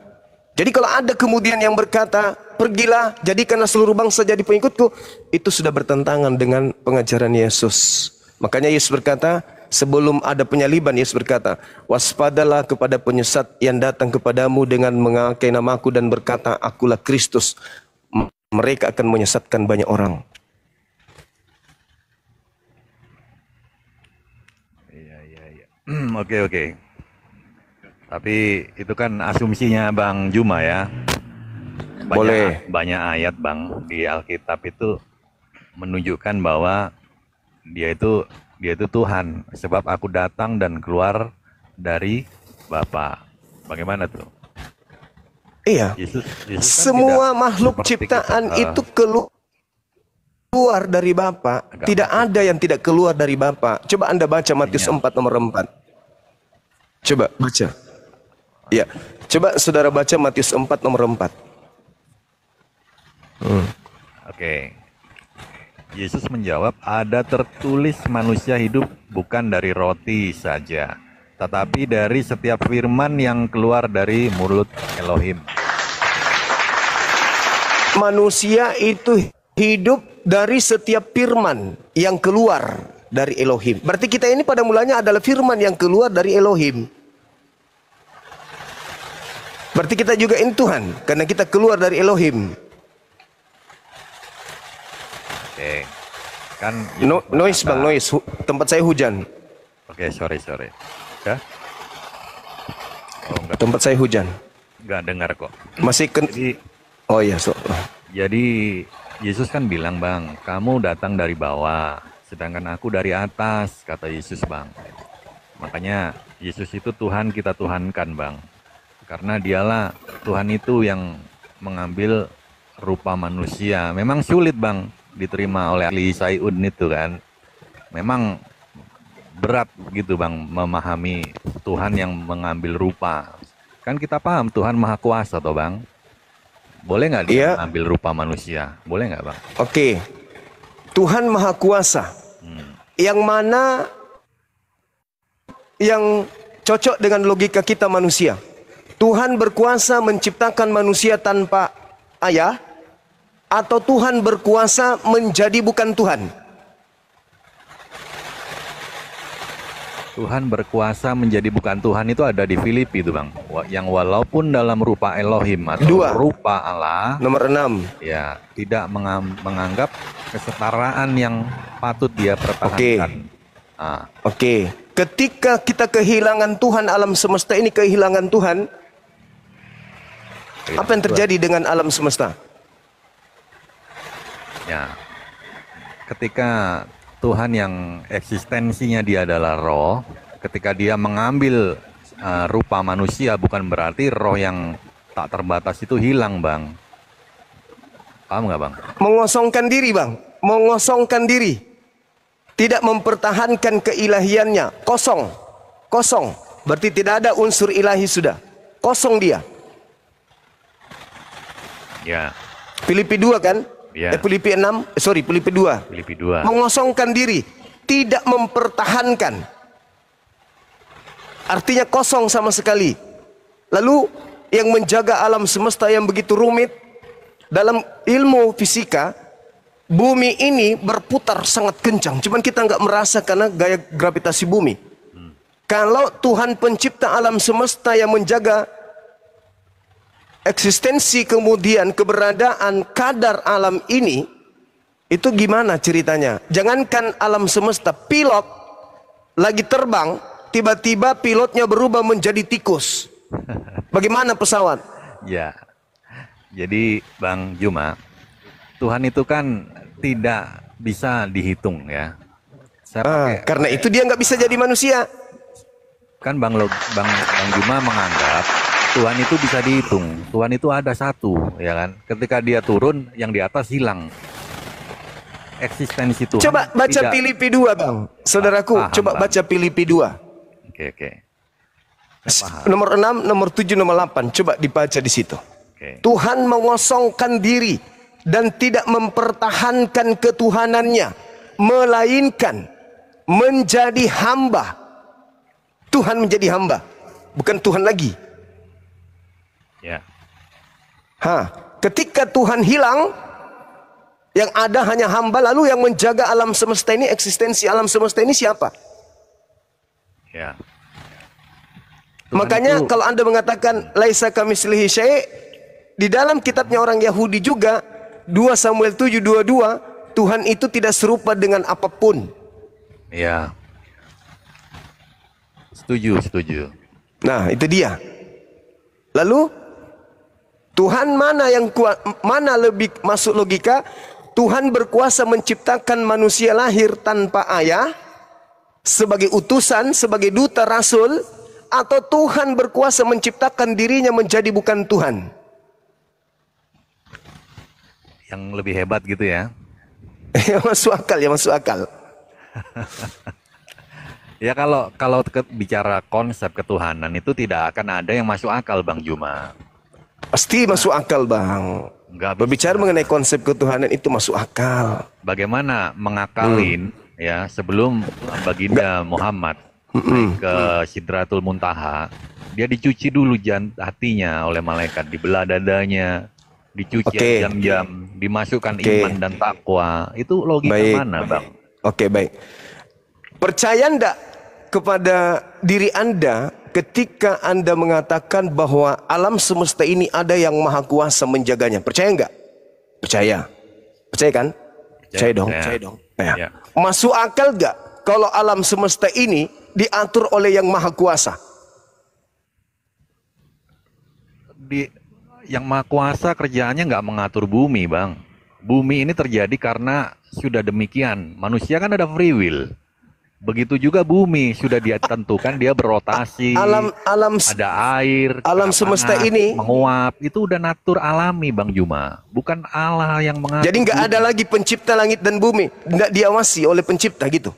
jadi kalau ada kemudian yang berkata, pergilah, jadikanlah seluruh bangsa jadi pengikutku, itu sudah bertentangan dengan pengajaran Yesus. Makanya Yesus berkata, sebelum ada penyaliban, Yesus berkata, waspadalah kepada penyesat yang datang kepadamu dengan memakai namaku dan berkata, akulah Kristus. Mereka akan menyesatkan banyak orang. Iya. Oke. Tapi itu kan asumsinya Bang Juma ya. Boleh. Banyak ayat Bang di Alkitab itu menunjukkan bahwa dia itu Tuhan. Sebab aku datang dan keluar dari Bapa. Bagaimana tuh? Iya. Yesus kan semua tidak makhluk seperti ciptaan kita. itu keluar dari Bapa. Tidak ada yang tidak keluar dari Bapa. Coba Anda baca Matius 4 nomor 4. Coba baca. Ya, coba saudara baca Matius 4 nomor 4. Oke. Yesus menjawab, ada tertulis manusia hidup bukan dari roti saja, tetapi dari setiap firman yang keluar dari mulut Elohim. Manusia itu hidup dari setiap firman yang keluar dari Elohim. Berarti kita ini pada mulanya adalah firman yang keluar dari Elohim. Berarti kita juga ini Tuhan, karena kita keluar dari Elohim. Oke. Kan Noise Bang, noise. Tempat saya hujan. Oke, sorry. Ya? Oh, Tempat saya hujan. enggak dengar kok. Masih Oh iya, Jadi Yesus kan bilang, Bang, kamu datang dari bawah, sedangkan aku dari atas, kata Yesus, Bang. Makanya Yesus itu Tuhan, kita tuhankan, Bang. Karena dialah Tuhan itu yang mengambil rupa manusia. Memang sulit, Bang, diterima oleh ahli Sayun itu kan. Memang berat gitu, Bang, memahami Tuhan yang mengambil rupa. Kan kita paham Tuhan Maha Kuasa toh Bang. Boleh nggak dia Iya. mengambil rupa manusia? Boleh nggak Bang? Oke. Tuhan Maha Kuasa. Yang mana yang cocok dengan logika kita manusia. Tuhan berkuasa menciptakan manusia tanpa ayah, atau Tuhan berkuasa menjadi bukan Tuhan? Tuhan berkuasa menjadi bukan Tuhan itu ada di Filipi itu Bang. Yang walaupun dalam rupa Elohim atau Dua. rupa Allah, Nomor 6. ya tidak menganggap kesetaraan yang patut dia pertahankan. Ah, Oke. Ketika kita kehilangan Tuhan, alam semesta ini kehilangan Tuhan, apa yang terjadi dengan alam semesta? ya, ketika Tuhan yang eksistensinya dia adalah roh, ketika dia mengambil rupa manusia bukan berarti roh yang tak terbatas itu hilang Bang. Paham nggak Bang? Mengosongkan diri, Bang. Mengosongkan diri. Tidak mempertahankan keilahiannya. Kosong. Kosong. Berarti tidak ada unsur ilahi sudah. Kosong dia. Ya, Filipi 2 kan? Ya. Filipi 6. Filipi 2. Filipi 2. Mengosongkan diri. Tidak mempertahankan. Artinya kosong sama sekali. Lalu yang menjaga alam semesta yang begitu rumit, dalam ilmu fisika, bumi ini berputar sangat kencang. Cuman kita nggak merasa karena gaya gravitasi bumi. Kalau Tuhan pencipta alam semesta yang menjaga eksistensi kemudian keberadaan kadar alam ini, itu gimana ceritanya? Jangankan alam semesta, pilot lagi terbang, tiba-tiba pilotnya berubah menjadi tikus. Bagaimana pesawat? Ya. Jadi Bang Juma, Tuhan itu kan tidak bisa dihitung ya. Saya pakai, Karena itu dia nggak bisa jadi manusia. kan Bang Juma menganggap Tuhan itu bisa dihitung. Tuhan itu ada satu, ya kan? Ketika dia turun, yang di atas hilang. Eksistensi Tuhan. Coba baca tidak- Filipi 2, Bang. Saudaraku, Paham, coba Bang. baca Filipi 2. Oke. Nomor 6, nomor 7, nomor 8. Coba dibaca di situ. Oke. Tuhan mengosongkan diri dan tidak mempertahankan ketuhanannya, melainkan menjadi hamba. Tuhan menjadi hamba, bukan Tuhan lagi. Ya. Ketika Tuhan hilang, yang ada hanya hamba, lalu yang menjaga alam semesta ini, eksistensi alam semesta ini siapa? Ya. Tuhan Makanya itu- kalau Anda mengatakan laisa kamitslihi syai', di dalam kitabnya orang Yahudi juga 2 Samuel 7:22, Tuhan itu tidak serupa dengan apapun. Ya. Setuju. Nah, itu dia. Lalu Tuhan mana yang kuat, mana lebih masuk logika? Tuhan berkuasa menciptakan manusia lahir tanpa ayah sebagai utusan, sebagai duta rasul, atau Tuhan berkuasa menciptakan dirinya menjadi bukan Tuhan? Yang lebih hebat gitu ya. Ya masuk akal. Ya kalau bicara konsep ketuhanan itu tidak akan ada yang masuk akal Bang Juma. Pasti masuk akal, Bang. Nggak bisa. Berbicara mengenai konsep ketuhanan itu masuk akal. Bagaimana mengakalin ya sebelum baginda Muhammad naik ke Sidratul Muntaha, dia dicuci dulu hatinya oleh malaikat, dibelah dadanya, dicuci Oke. jam-jam, dimasukkan Oke. iman dan takwa. Itu logika Baik. mana Bang? Oke, baik. Percaya enggak kepada diri Anda ketika Anda mengatakan bahwa alam semesta ini ada yang maha kuasa menjaganya? Percaya enggak? Percaya. Percaya kan? Percaya dong. Percaya. Percaya dong. Ya. Ya. Masuk akal enggak kalau alam semesta ini diatur oleh yang maha kuasa? Yang maha kuasa kerjaannya nggak mengatur bumi Bang. Bumi ini terjadi karena sudah demikian. Manusia kan ada free will. Begitu juga bumi sudah dia tentukan dia berotasi. Alam Ada air, alam kena semesta panas, ini- menguap, itu udah natur alami Bang Juma, bukan Allah yang mengatur. jadi enggak ada lagi pencipta langit dan bumi, enggak diawasi oleh pencipta gitu.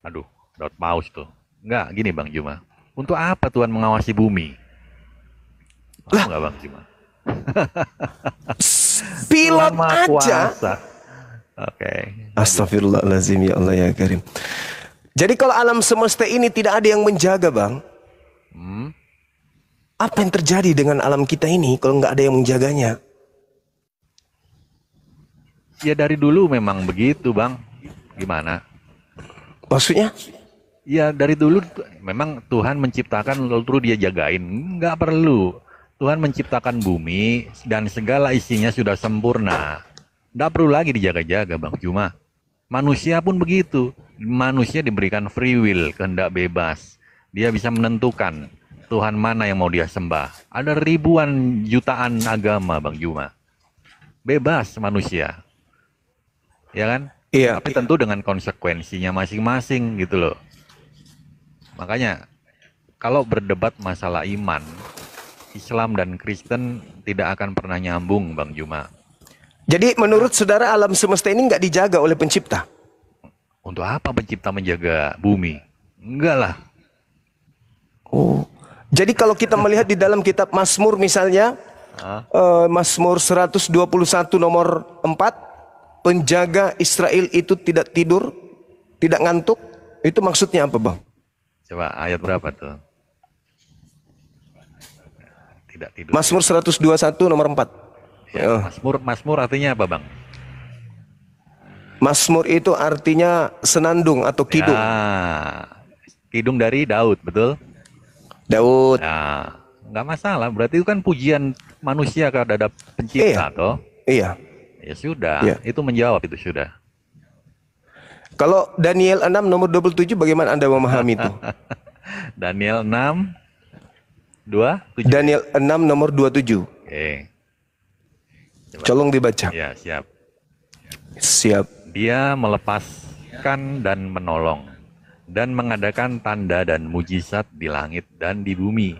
Aduh, dapat paus tuh. Enggak, gini Bang Juma. Untuk apa Tuhan mengawasi bumi? Paham nggak Bang Juma? Pilot Tuhan Maha aja. Kuasa. Oke. Astagfirullahaladzim, ya Allah ya Karim. Jadi kalau alam semesta ini tidak ada yang menjaga, Bang, apa yang terjadi dengan alam kita ini kalau nggak ada yang menjaganya? Ya dari dulu memang begitu Bang. Gimana? Maksudnya? Ya dari dulu memang Tuhan menciptakan lalu dia jagain. Nggak perlu. Tuhan menciptakan bumi dan segala isinya sudah sempurna. Nggak perlu lagi dijaga-jaga Bang Juma. Manusia pun begitu. Manusia diberikan free will, kehendak bebas. Dia bisa menentukan Tuhan mana yang mau dia sembah. Ada ribuan jutaan agama Bang Juma. Bebas manusia. Ya kan? Iya. Tapi tentu dengan konsekuensinya masing-masing gitu loh. Makanya kalau berdebat masalah iman, Islam dan Kristen tidak akan pernah nyambung Bang Juma. Jadi menurut saudara alam semesta ini nggak dijaga oleh pencipta? Untuk apa pencipta menjaga bumi? Enggak lah. Oh. Jadi kalau kita melihat di dalam kitab Mazmur misalnya, Mazmur 121 nomor 4, penjaga Israel itu tidak tidur, tidak ngantuk. Itu maksudnya apa, Bang? Coba ayat berapa tuh? Tidak tidur. Mazmur 121 nomor 4. Ya, Mazmur artinya apa Bang? Mazmur itu artinya senandung atau kidung. Ya, kidung dari Daud, betul? Daud. Nah, nggak masalah. Berarti itu kan pujian manusia kepada pencipta, toh? Iya. Ya sudah, Iya. itu menjawab itu sudah. Kalau Daniel 6 nomor 27 bagaimana Anda memahami itu? Daniel 6, 27. Daniel 6 nomor 27. Oke, Colong dibaca. ya siap. Siap. Dia melepaskan dan menolong, dan mengadakan tanda dan mujizat di langit dan di bumi.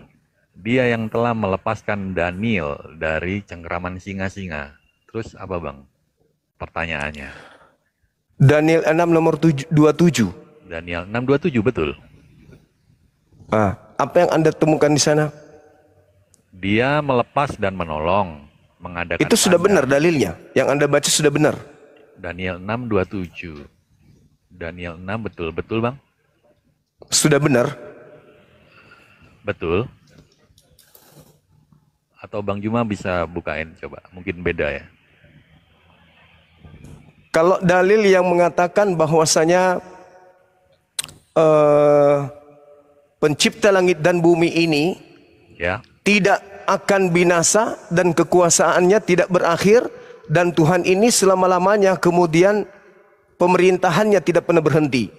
Dia yang telah melepaskan Daniel dari cengkraman singa-singa. Terus apa Bang? Pertanyaannya. Daniel 6 nomor 27. Daniel 6:27 betul. Apa yang Anda temukan di sana? Dia melepas dan menolong, mengadakan Itu sudah tanda. benar dalilnya. Yang Anda baca sudah benar. Daniel 6:27. Daniel 6 betul Bang? Sudah benar. Betul. Atau Bang Juma bisa bukain coba, mungkin beda ya. Kalau dalil yang mengatakan bahwasanya pencipta langit dan bumi ini Ya. tidak akan binasa dan kekuasaannya tidak berakhir, dan Tuhan ini selama-lamanya, kemudian pemerintahannya tidak pernah berhenti.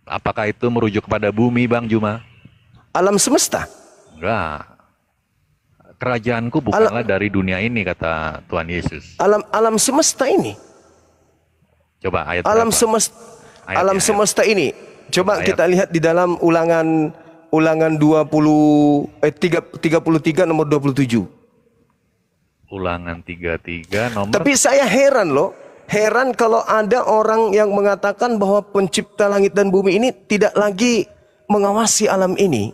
Apakah itu merujuk kepada bumi Bang Juma? Alam semesta. Enggak. Kerajaanku bukanlah dari dunia ini kata Tuhan Yesus. Alam semesta ini. Coba ayat Alam berapa? semesta. Ayatnya, Alam ayat. semesta ini. Coba Ayat. kita lihat di dalam ulangan 33 nomor 27. Ulangan 33 nomor. Tapi saya heran loh. Heran kalau ada orang yang mengatakan bahwa pencipta langit dan bumi ini tidak lagi mengawasi alam ini.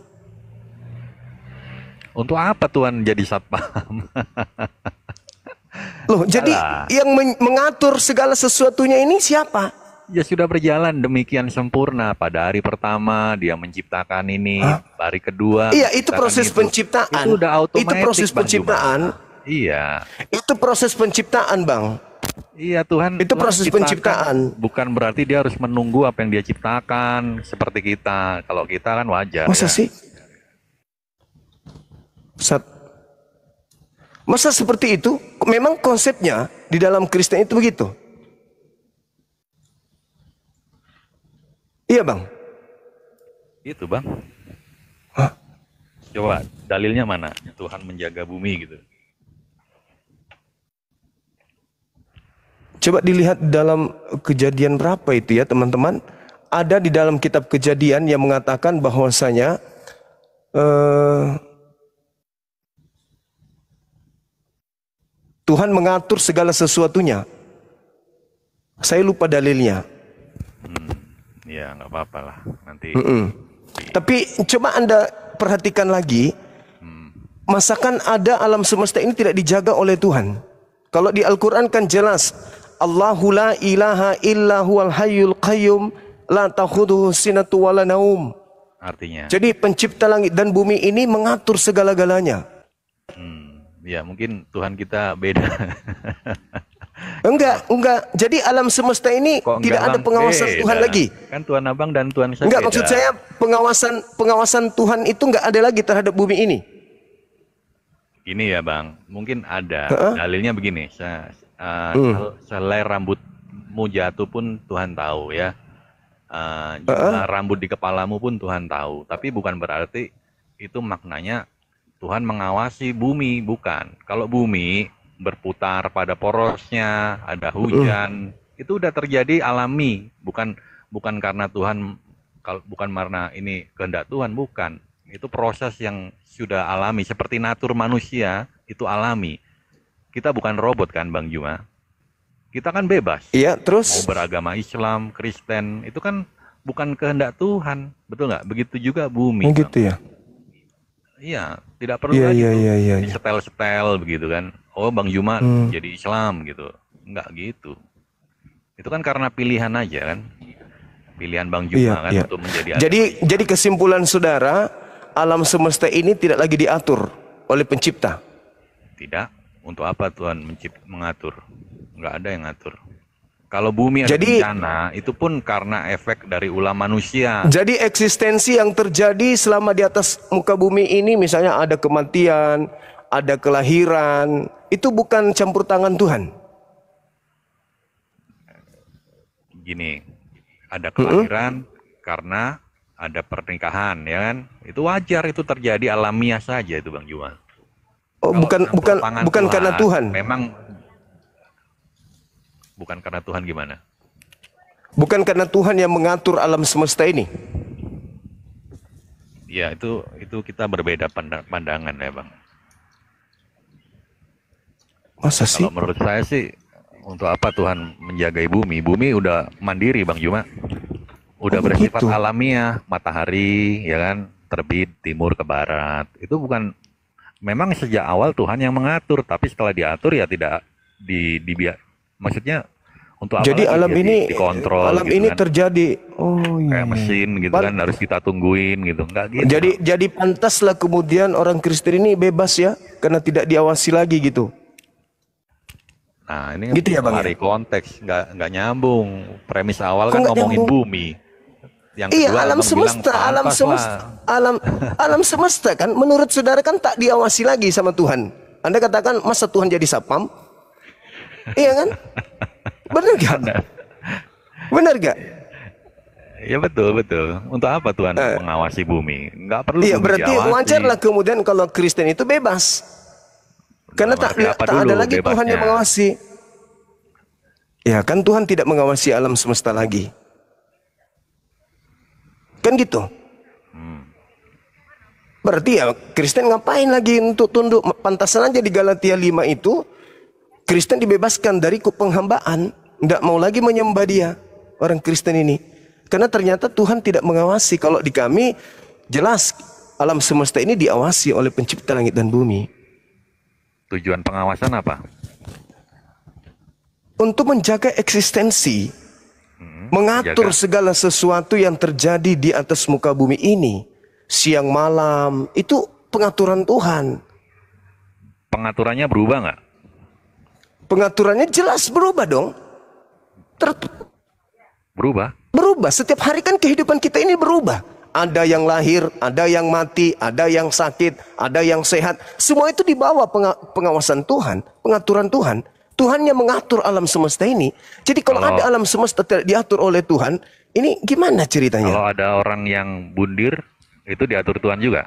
Untuk apa Tuhan jadi satpam? Loh, jadi Salah. yang mengatur segala sesuatunya ini siapa? Ya sudah berjalan demikian sempurna. Pada hari pertama dia menciptakan ini, hari kedua Iya, itu menciptakan proses itu. penciptaan. Itu udah otomatis. Itu proses Bang Juma. penciptaan. Iya. Itu proses penciptaan, Bang. Iya Tuhan. Itu Tuhan proses ciptakan. penciptaan. Bukan berarti dia harus menunggu apa yang dia ciptakan seperti kita. Kalau kita kan wajar. Masa ya. sih? Masa seperti itu? Memang konsepnya di dalam Kristen itu begitu. Iya, Bang. Itu Bang. Hah? Coba dalilnya mana? Tuhan menjaga bumi gitu. Coba dilihat dalam Kejadian berapa itu ya, teman-teman. Ada di dalam kitab Kejadian yang mengatakan bahwasanya Tuhan mengatur segala sesuatunya. Saya lupa dalilnya. Ya nggak apa-apa lah. Nanti Tapi coba Anda perhatikan lagi. masakan ada alam semesta ini tidak dijaga oleh Tuhan? Kalau di Al-Quran kan jelas, Allahu la ilaha illa huwal hayyul qayyum la ta'khudhuhu sinatu wala naum. Artinya, Jadi pencipta langit dan bumi ini mengatur segala-galanya. ya mungkin Tuhan kita beda. Enggak. Jadi alam semesta ini Kok tidak enggak, ada Bang? pengawasan Beda. Tuhan lagi. Kan Tuhan Abang dan Tuhan saya Enggak, beda. maksud saya pengawasan Tuhan itu enggak ada lagi terhadap bumi ini. Ini ya Bang, mungkin ada. Heeh. Dalilnya begini, selai rambutmu jatuh pun Tuhan tahu ya. Jumlah rambut di kepalamu pun Tuhan tahu. Tapi bukan berarti itu maknanya Tuhan mengawasi bumi, bukan. Kalau bumi berputar pada porosnya, ada hujan, itu udah terjadi alami, bukan karena Tuhan, bukan karena ini kehendak Tuhan, bukan. Itu proses yang sudah alami, seperti natur manusia itu alami. Kita bukan robot kan Bang Juma? Kita kan bebas. Iya, Mau terus beragama Islam, Kristen, itu kan bukan kehendak Tuhan, betul nggak? Begitu juga bumi. Bang. gitu ya. Iya, tidak perlu Iya, lagi iya, tuh iya, iya. disetel-setel begitu kan. Oh, Bang Juma jadi Islam gitu. Enggak gitu. Itu kan karena pilihan aja kan. Pilihan Bang Juma kan untuk menjadi Jadi kesimpulan saudara, alam semesta ini tidak lagi diatur oleh pencipta. tidak. Untuk apa Tuhan mengatur? Enggak ada yang ngatur. Kalau bumi ada bencana, itu pun karena efek dari ulah manusia. Jadi eksistensi yang terjadi selama di atas muka bumi ini, misalnya ada kematian, ada kelahiran, itu bukan campur tangan Tuhan. Gini, ada kelahiran karena ada pernikahan, ya kan? Itu wajar, itu terjadi alamiah saja itu Bang Juma. Oh, Kalau bukan Tuhan, karena Tuhan. Memang bukan karena Tuhan gimana? Bukan karena Tuhan yang mengatur alam semesta ini. Ya, itu kita berbeda pandangan ya Bang. Masa sih? Kalau menurut saya sih, untuk apa Tuhan menjaga bumi? Bumi udah mandiri Bang Juma. Udah bersifat alamiah, matahari ya kan, terbit timur ke barat. Itu bukan, memang sejak awal Tuhan yang mengatur, tapi setelah diatur ya tidak maksudnya untuk apa Jadi lagi alam dia ini dikontrol alam gitu ini kan. terjadi. Oh iya. Kayak mesin gitu kan, harus kita tungguin gitu. Enggak gitu. Jadi pantaslah kemudian orang Kristen ini bebas ya, karena tidak diawasi lagi gitu. Nah, ini Gitu ya, Bang, dari konteks nggak nyambung. Premis awal Kok kan nggak ngomongin nyambung? bumi. Yang Iya, kedua, alam Abang bilang semesta, pantas lah. alam semesta kan menurut saudara kan tak diawasi lagi sama Tuhan. Anda katakan masa Tuhan jadi sapam? Iya kan? Benar gak? Benar gak? Ya betul. Untuk apa Tuhan mengawasi bumi? Nggak perlu Iya, bumi berarti diawasi. wajarlah kemudian kalau Kristen itu bebas. Karena tak Apa ada dulu lagi Tuhan bebasnya? yang mengawasi. Ya kan Tuhan tidak mengawasi alam semesta lagi. Kan gitu. Berarti ya Kristen ngapain lagi untuk tunduk? Pantasan aja di Galatia 5 itu Kristen dibebaskan dari penghambaan. Tidak mau lagi menyembah dia, orang Kristen ini. Karena ternyata Tuhan tidak mengawasi. Kalau di kami jelas alam semesta ini diawasi oleh pencipta langit dan bumi. Tujuan pengawasan apa? Untuk menjaga eksistensi. Mengatur segala sesuatu yang terjadi di atas muka bumi ini. Siang malam, itu pengaturan Tuhan. Pengaturannya berubah nggak? Pengaturannya jelas berubah dong. Berubah? Berubah, setiap hari kan kehidupan kita ini berubah. Ada yang lahir, ada yang mati, ada yang sakit, ada yang sehat. Semua itu di bawah pengawasan Tuhan, pengaturan Tuhan. Tuhan yang mengatur alam semesta ini. Jadi kalau ada alam semesta tidak diatur oleh Tuhan, ini gimana ceritanya? Kalau ada orang yang bundir, itu diatur Tuhan juga?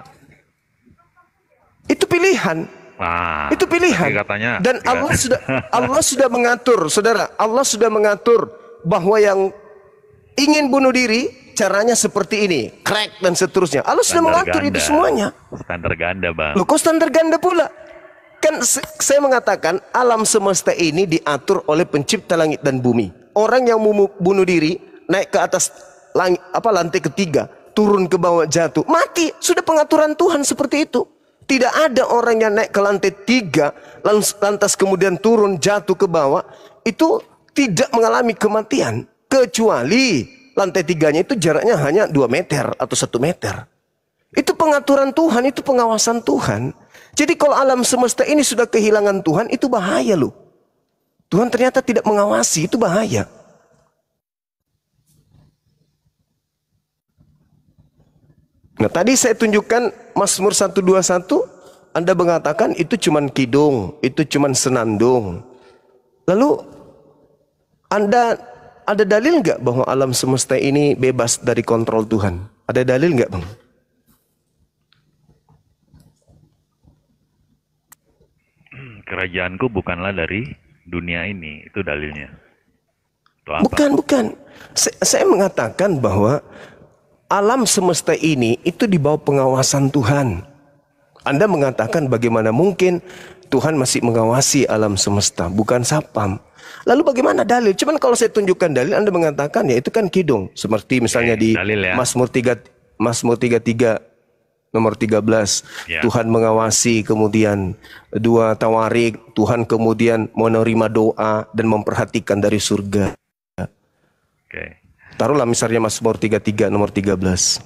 Itu pilihan. Nah, Itu pilihan. katanya, Dan ya. Allah sudah mengatur, saudara. Allah sudah mengatur bahwa yang ingin bunuh diri caranya seperti ini, crack dan seterusnya. Allah sudah mengatur itu semuanya. Standar ganda Bang. Loh, kok standar ganda pula? Kan saya mengatakan alam semesta ini diatur oleh pencipta langit dan bumi. Orang yang mau bunuh diri naik ke atas lantai ketiga, turun ke bawah jatuh, mati. Sudah pengaturan Tuhan seperti itu. Tidak ada orang yang naik ke lantai 3, lantas kemudian turun jatuh ke bawah, itu tidak mengalami kematian. Kecuali lantai 3-nya itu jaraknya hanya 2 meter atau 1 meter. Itu pengaturan Tuhan, itu pengawasan Tuhan. Jadi kalau alam semesta ini sudah kehilangan Tuhan, itu bahaya loh. Tuhan ternyata tidak mengawasi, itu bahaya. Nah tadi saya tunjukkan Mazmur 121, Anda mengatakan itu cuman kidung, itu cuman senandung. Lalu Anda ada dalil nggak bahwa alam semesta ini bebas dari kontrol Tuhan? Ada dalil nggak, Bang? Kerajaanku bukanlah dari dunia ini, itu dalilnya. Atau apa? Bukan. Saya mengatakan bahwa alam semesta ini itu di bawah pengawasan Tuhan. Anda mengatakan bagaimana mungkin Tuhan masih mengawasi alam semesta, bukan sapam. Lalu bagaimana dalil? Cuman kalau saya tunjukkan dalil, Anda mengatakan ya itu kan kidung. Seperti misalnya di ya. Mazmur 33 nomor 13. Ya. Tuhan mengawasi, kemudian 2 Tawarik, Tuhan kemudian menerima doa dan memperhatikan dari surga. Taruhlah misalnya Mazmur 33 nomor 13.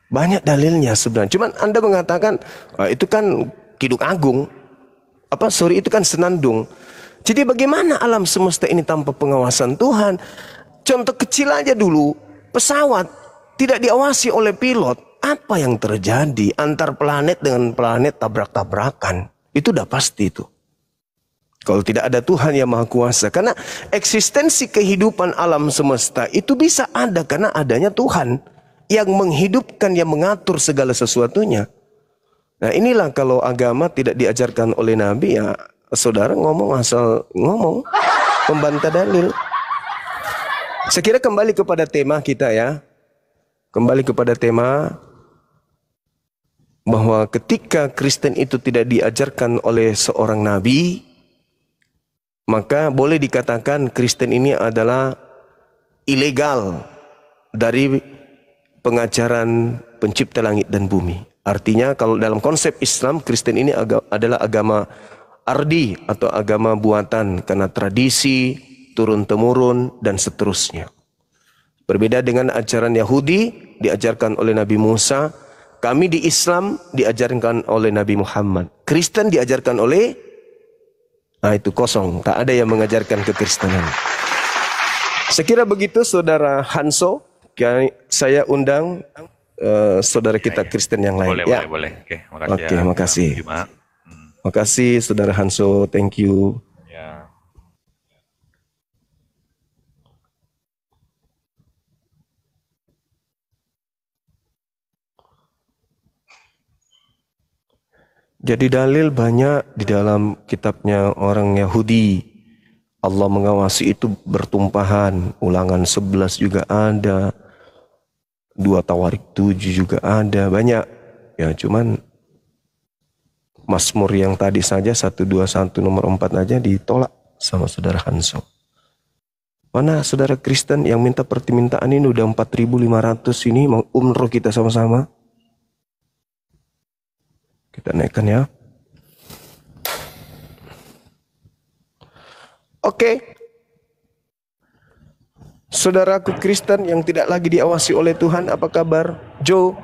Banyak dalilnya sebenarnya. Cuman Anda mengatakan itu kan kidung agung. Itu kan senandung. Jadi bagaimana alam semesta ini tanpa pengawasan Tuhan? Contoh kecil aja dulu. Pesawat tidak diawasi oleh pilot. Apa yang terjadi antar planet dengan planet tabrak-tabrakan? Itu udah pasti itu. Kalau tidak ada Tuhan yang Maha Kuasa. Karena eksistensi kehidupan alam semesta itu bisa ada karena adanya Tuhan. Yang menghidupkan, yang mengatur segala sesuatunya. Nah inilah kalau agama tidak diajarkan oleh Nabi, ya saudara ngomong asal ngomong. Membantah dalil. Saya kira kembali kepada tema kita ya. Kembali kepada tema. Bahwa ketika Kristen itu tidak diajarkan oleh seorang Nabi, maka boleh dikatakan Kristen ini adalah ilegal dari pengajaran pencipta langit dan bumi. Artinya kalau dalam konsep Islam, Kristen ini adalah agama ardi atau agama buatan karena tradisi, turun-temurun dan seterusnya. Berbeda dengan ajaran Yahudi diajarkan oleh Nabi Musa, kami di Islam diajarkan oleh Nabi Muhammad. Kristen diajarkan oleh itu kosong, tak ada yang mengajarkan kekristenan. Saya kira begitu Saudara Hanso. Saya undang saudara kita Kristen yang lain. Boleh. Oke, makasih. Makasih Saudara Hanso, thank you. Ya. Jadi dalil banyak di dalam kitabnya orang Yahudi. Allah mengawasi itu bertumpahan. Ulangan 11 juga ada. 2 Tawarik 7 juga ada. Banyak. Ya cuman Mazmur yang tadi saja 121 nomor 4 aja ditolak sama Saudara Hanso. Mana saudara Kristen yang minta permintaan ini udah 4.500 ini mau umroh kita sama-sama. Kita naikkan ya. Oke. Saudaraku Kristen yang tidak lagi diawasi oleh Tuhan, apa kabar? Joe.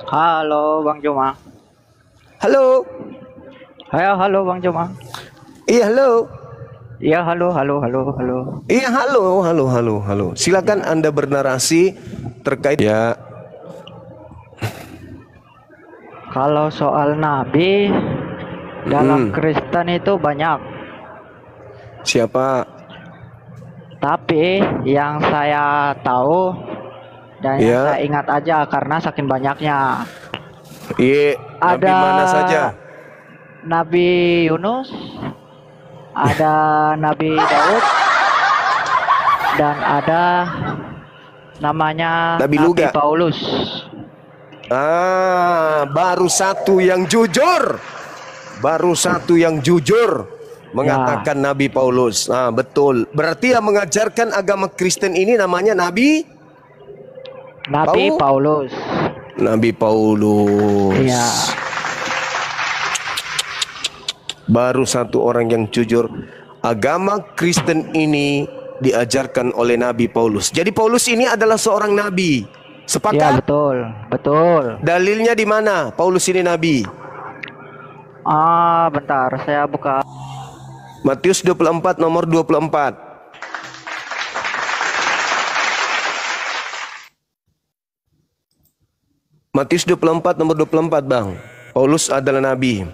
Halo Bang Joma. Halo. Halo Bang Joma. Iya, halo. Iya, halo. Iya, halo. Silakan Anda bernarasi terkait ya. Kalau soal nabi dalam Kristen itu banyak. Siapa? Tapi yang saya tahu dan yang Ya. saya ingat aja karena saking banyaknya. Iya, Nabi Ada mana saja? Nabi Yunus, ada Nabi Daud, dan ada namanya Nabi Luga. Paulus. Baru satu yang jujur. Mengatakan Nabi Paulus. Betul. Berarti yang mengajarkan agama Kristen ini namanya Nabi Paulus. Nabi Paulus. Iya. Baru satu orang yang jujur. Agama Kristen ini diajarkan oleh Nabi Paulus. Jadi Paulus ini adalah seorang nabi. Ya Sepakat? betul, betul. Dalilnya di mana? Paulus ini nabi. Bentar, saya buka. Matius 24 nomor 24. Matius 24 nomor 24, Bang. Paulus adalah nabi.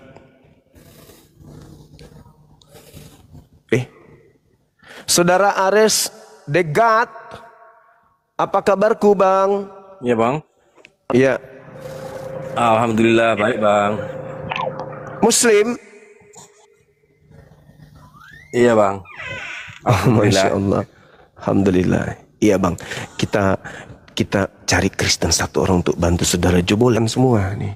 Saudara Ares Degat, apa kabarku, Bang? Iya, Bang. Ya. Alhamdulillah baik, Bang. Muslim? Iya, Bang. Masya Allah. Alhamdulillah. Iya, Bang. Kita cari Kristen satu orang untuk bantu saudara jebolan semua nih.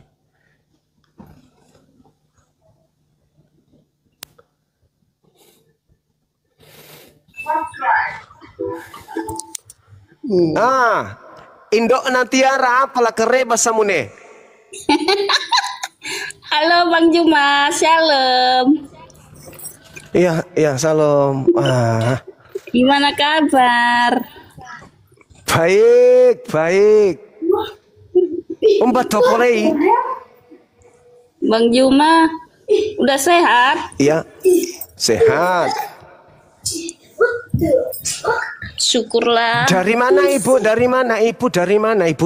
Indok nantiara pala kere basamune. Halo Bang Juma, shalom. Iya, salam. Gimana kabar? Baik. Umbat topolei. Bang Juma, udah sehat? Iya, sehat. Syukurlah. Dari mana Ibu? Dari mana? Ibu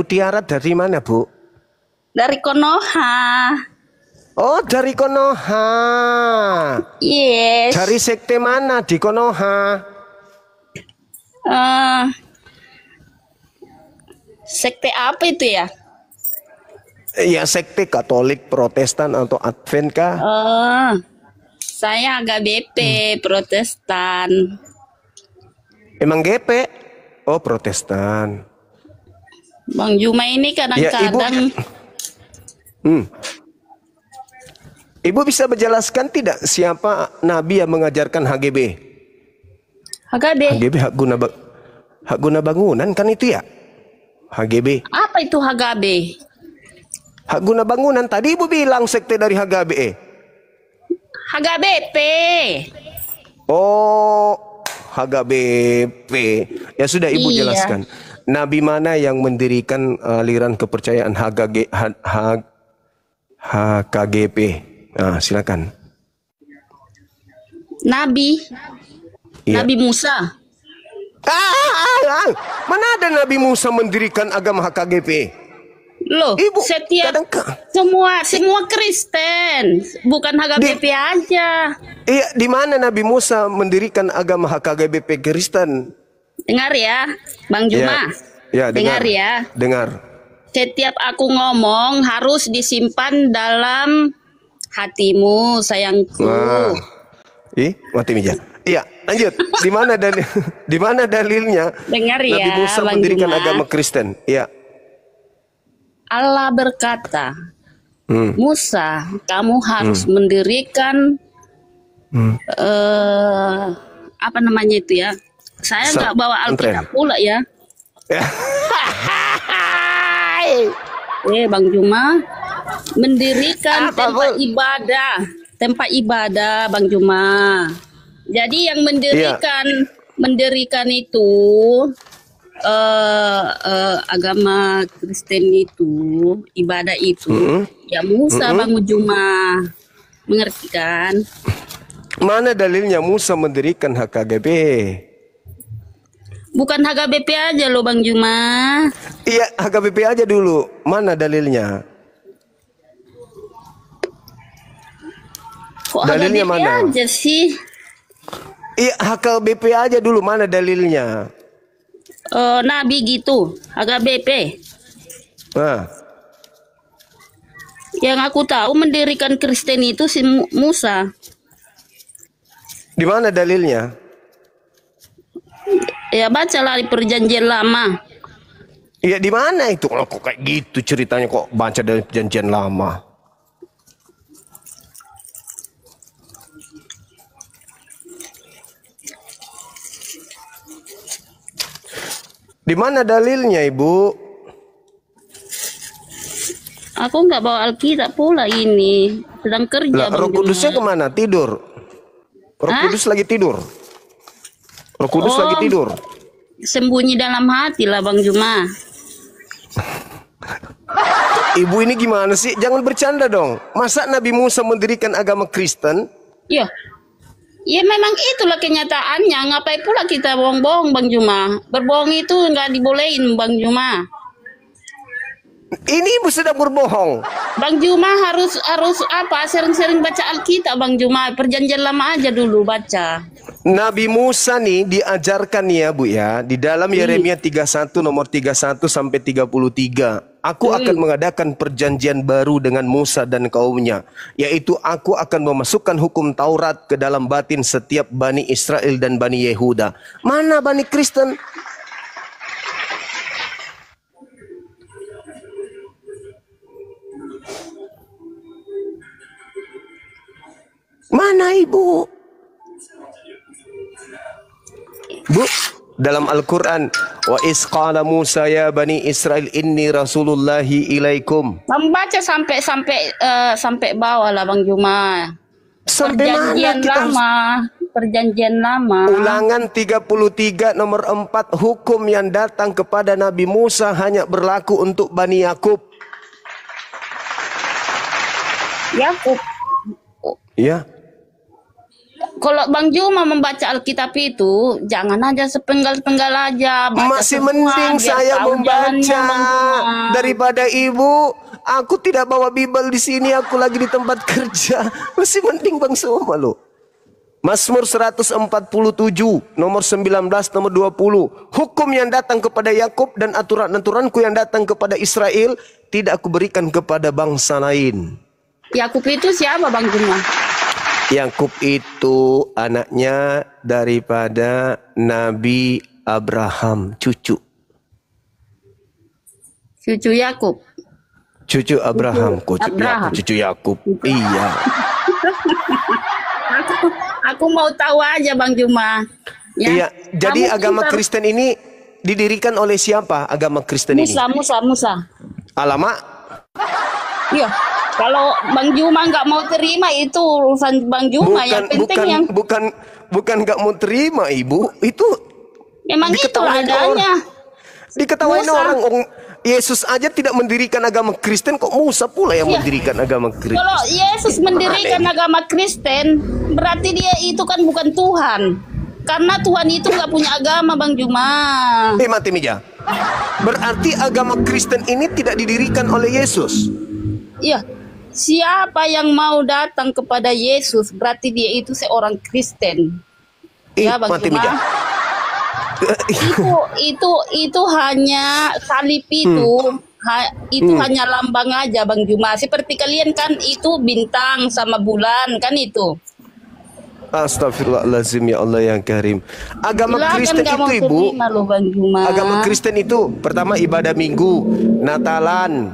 Tiara dari mana, Bu? Dari Konoha. Oh, dari Konoha. Yes. Dari sekte mana di Konoha? Sekte apa itu ya? Ya, sekte Katolik, Protestan atau Advent kah? Saya agak BP, Protestan. Emang GP? Oh, Protestan. Bang Juma ini kadang-kadang Ibu bisa menjelaskan tidak siapa nabi yang mengajarkan HGB? HGB hak guna bangunan kan itu ya? HGB. Apa itu HGB? Hak guna bangunan. Tadi Ibu bilang sekte dari HGB. HGBP. Oh, HGBP. Ya sudah Ibu Iya. jelaskan. Nabi mana yang mendirikan aliran kepercayaan HKGP? Nah, silakan. Nabi. Iya. Nabi Musa. Mana ada Nabi Musa mendirikan agama HKGP? Loh, Ibu, setiap semua Kristen, bukan HKBP aja. Iya, di mana Nabi Musa mendirikan agama HKGBP Kristen? Dengar ya, Bang Juma. Ya, dengar ya. Dengar. Setiap aku ngomong harus disimpan dalam hatimu, sayangku. Mati meja. Iya, lanjut. Di mana dalilnya? Dengar ya, Nabi Musa Bang mendirikan Juma. agama Kristen. Iya. Allah berkata, Musa, kamu harus mendirikan apa namanya itu ya? Saya nggak bawa Alkitab pula ya. Bang Juma, mendirikan tempat ibadah, Bang Juma. Jadi yang mendirikan itu agama Kristen itu, ibadah itu, ya Musa, Bang Juma. Mengerti kan? Mana dalilnya Musa mendirikan HKGB? Bukan HKBP aja loh Bang Juma. Iya, HKBP aja dulu. Mana dalilnya? Kok Dalilnya HKBP mana? aja sih? Iya, HKBP aja dulu. Mana dalilnya? Nabi gitu, HKBP. Nah, Yang aku tahu mendirikan Kristen itu si Musa. di mana dalilnya? Ya bacalah di Perjanjian Lama. Iya, di mana itu? Kalau kok kayak gitu ceritanya, kok baca dari Perjanjian Lama? Di mana dalilnya, Ibu? Aku nggak bawa Alkitab pula ini. Sedang kerja Lah, Roh Bang Kudusnya Juma. kemana? Tidur. Roh Hah? Kudus lagi tidur. Roh Kudus lagi Oh, tidur. sembunyi dalam hati lah Bang Juma. Ibu ini gimana sih? Jangan bercanda dong. Masa Nabi Musa mendirikan agama Kristen? Ya, ya memang itulah kenyataannya. Ngapain pula kita bohong-bohong Bang Juma? Berbohong itu nggak dibolehin Bang Juma. Ini ibu sedang berbohong. Bang Juma harus apa? Sering-sering baca Alkitab Bang Juma. Perjanjian lama aja dulu baca. Nabi Musa nih diajarkan ya Bu ya, di dalam Yeremia 31 nomor 31 sampai 33. Aku akan mengadakan perjanjian baru dengan Musa dan kaumnya, yaitu aku akan memasukkan hukum Taurat ke dalam batin setiap Bani Israel dan Bani Yehuda. Mana Bani Kristen? Mana ibu? Bu, dalam Al-Quran, wa isqala Musa ya Bani Israel inni rasulullahi ilaikum. Membaca sampai bawah lah Bang Juma. Sampai mana Perjanjian kita harus- lama, perjanjian lama. Ulangan 33 nomor 4, hukum yang datang kepada Nabi Musa hanya berlaku untuk Bani Yakub. Yakub. Ya. Kalau Bang Juma membaca Alkitab itu, jangan aja sepenggal-penggal aja. Baca Masih semua, mending biar saya tahu membaca jalannya, Bang Juma. daripada ibu. Aku tidak bawa Bible di sini, aku lagi di tempat kerja. Masih mending Bang semua lo. Mazmur 147 nomor 19 nomor 20. Hukum yang datang kepada Yakub dan aturan-aturanku yang datang kepada Israel tidak aku berikan kepada bangsa lain. Yakub itu siapa Bang Juma? Yakub itu anaknya daripada Nabi Abraham, cucu Yakub. Cucu Abraham, Abraham. cucu Yakub. Iya. Aku mau tahu aja Bang Juma. Iya, jadi Kamu agama pintar. Kristen ini didirikan oleh siapa? Agama Kristen ini. Musa. Alamak. Iya. Kalau Bang Juma nggak mau terima itu urusan Bang Juma. Yang penting bukan nggak mau terima ibu. Itu memang itu diketawain adanya. diketawain Musa. orang. Yesus aja tidak mendirikan agama Kristen, kok Musa pula yang Iya. mendirikan agama Kristen? Kalau Yesus mendirikan agama Kristen, berarti dia itu kan bukan Tuhan. Karena Tuhan itu nggak punya agama Bang Juma. Mati Mija. Berarti agama Kristen ini tidak didirikan oleh Yesus. Iya. Siapa yang mau datang kepada Yesus, berarti dia itu seorang Kristen. Ya Bang Mati Juma. Mija. Itu hanya salib itu. Itu hanya lambang aja Bang Juma. Seperti kalian kan itu bintang sama bulan kan itu. Astagfirullahaladzim ya Allah yang karim. Agama Silakan Kristen nggak mau itu ibu. terima loh Bang Juma. Agama Kristen itu pertama ibadah Minggu, Natalan,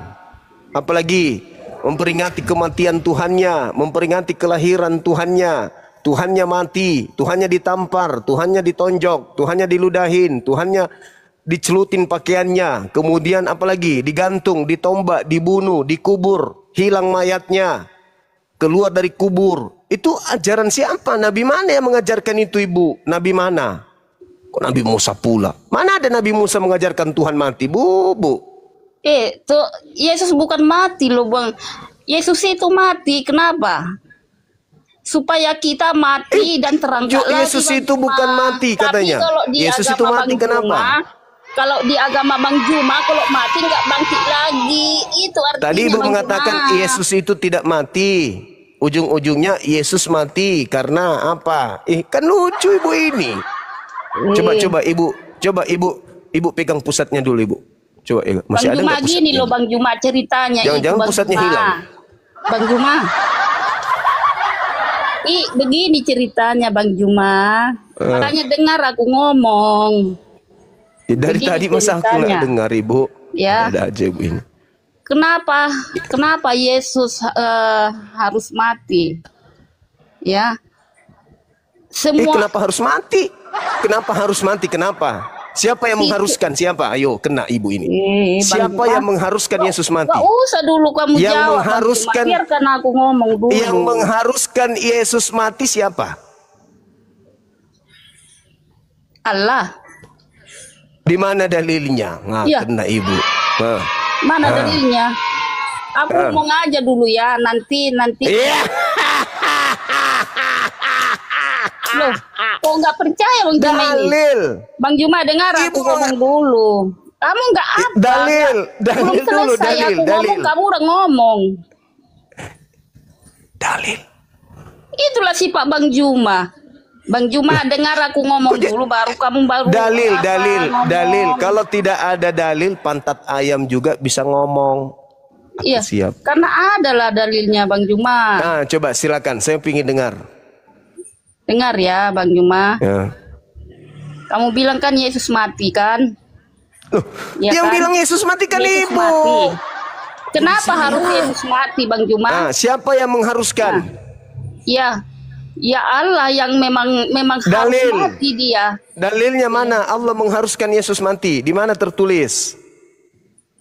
apalagi memperingati kematian Tuhannya, memperingati kelahiran Tuhannya. Tuhannya mati, Tuhannya ditampar, Tuhannya ditonjok, Tuhannya diludahin, Tuhannya dicelutin pakaiannya, kemudian apalagi digantung, ditombak, dibunuh, dikubur, hilang mayatnya, keluar dari kubur. Itu ajaran siapa? Nabi mana yang mengajarkan itu ibu? Nabi mana? Kok Nabi Musa pula? Mana ada Nabi Musa mengajarkan Tuhan mati? Bu. Tuh Yesus bukan mati loh Bang. Yesus itu mati, kenapa? Supaya kita mati dan terangkat lagi. Yesus Bang itu Juma. bukan mati katanya. Tapi kalau di Yesus itu agama mati Bang kenapa? Juma, kalau di agama Bang Juma, kalau mati nggak bangkit lagi. Itu artinya Tadi ibu Bang mengatakan Juma. Yesus itu tidak mati. Ujung-ujungnya Yesus mati karena apa? Kan lucu ibu ini. Coba ibu pegang pusatnya dulu ibu. Coba masih Bang ada Juma nggak pusatnya? gini loh Bang Juma ceritanya. Jangan-jangan itu, Bang pusatnya Juma. hilang. Bang Juma. Begini ceritanya Bang Juma. Makanya dengar aku ngomong. Dari Begini tadi masa aku ceritanya. nggak dengar ibu? Ya. Ada aja ibu ini. Kenapa Yesus harus mati? Ya. Semua Kenapa harus mati? Kenapa harus mati? Kenapa? Siapa yang mengharuskan? Siapa? Ayo, kena ibu ini. Siapa Bang yang mengharuskan Yesus mati? Gak usah dulu kamu Yang jawab. mengharuskan- Bang Juma. Biarkan aku ngomong dulu. Yang mengharuskan Yesus mati siapa? Allah. Di mana dalilnya? Nah, Iya. kena ibu. Nah. Mana dalilnya? Aku ngomong aja dulu ya. Nanti. Iya. Loh, kok nggak percaya Bang Juma ini? Dalil. Bang Juma dengar aku Ibu- ngomong dulu. Kamu nggak apa? Dalil. Belum Dalil dulu. selesai Dalil. aku ngomong, Dalil. kamu udah ngomong. Dalil. Itulah sifat Bang Juma. Bang Juma dengar aku ngomong dulu, baru kamu Dalil. apa, Dalil. ngomong. Dalil. Kalau tidak ada dalil, pantat ayam juga bisa ngomong. Aku Iya, siap. karena adalah dalilnya Bang Juma. Nah, coba silakan. Saya ingin dengar. Dengar ya Bang Juma. Ya. Kamu bilang kan Yesus mati kan? Loh, Ya yang kan? bilang Yesus mati kan Yesus ibu. mati. Kenapa harus Yesus mati Bang Juma? Nah, siapa yang mengharuskan? Ya, ya Allah yang memang harus Dalil. mati dia. Dalilnya mana? Allah mengharuskan Yesus mati. Di mana tertulis?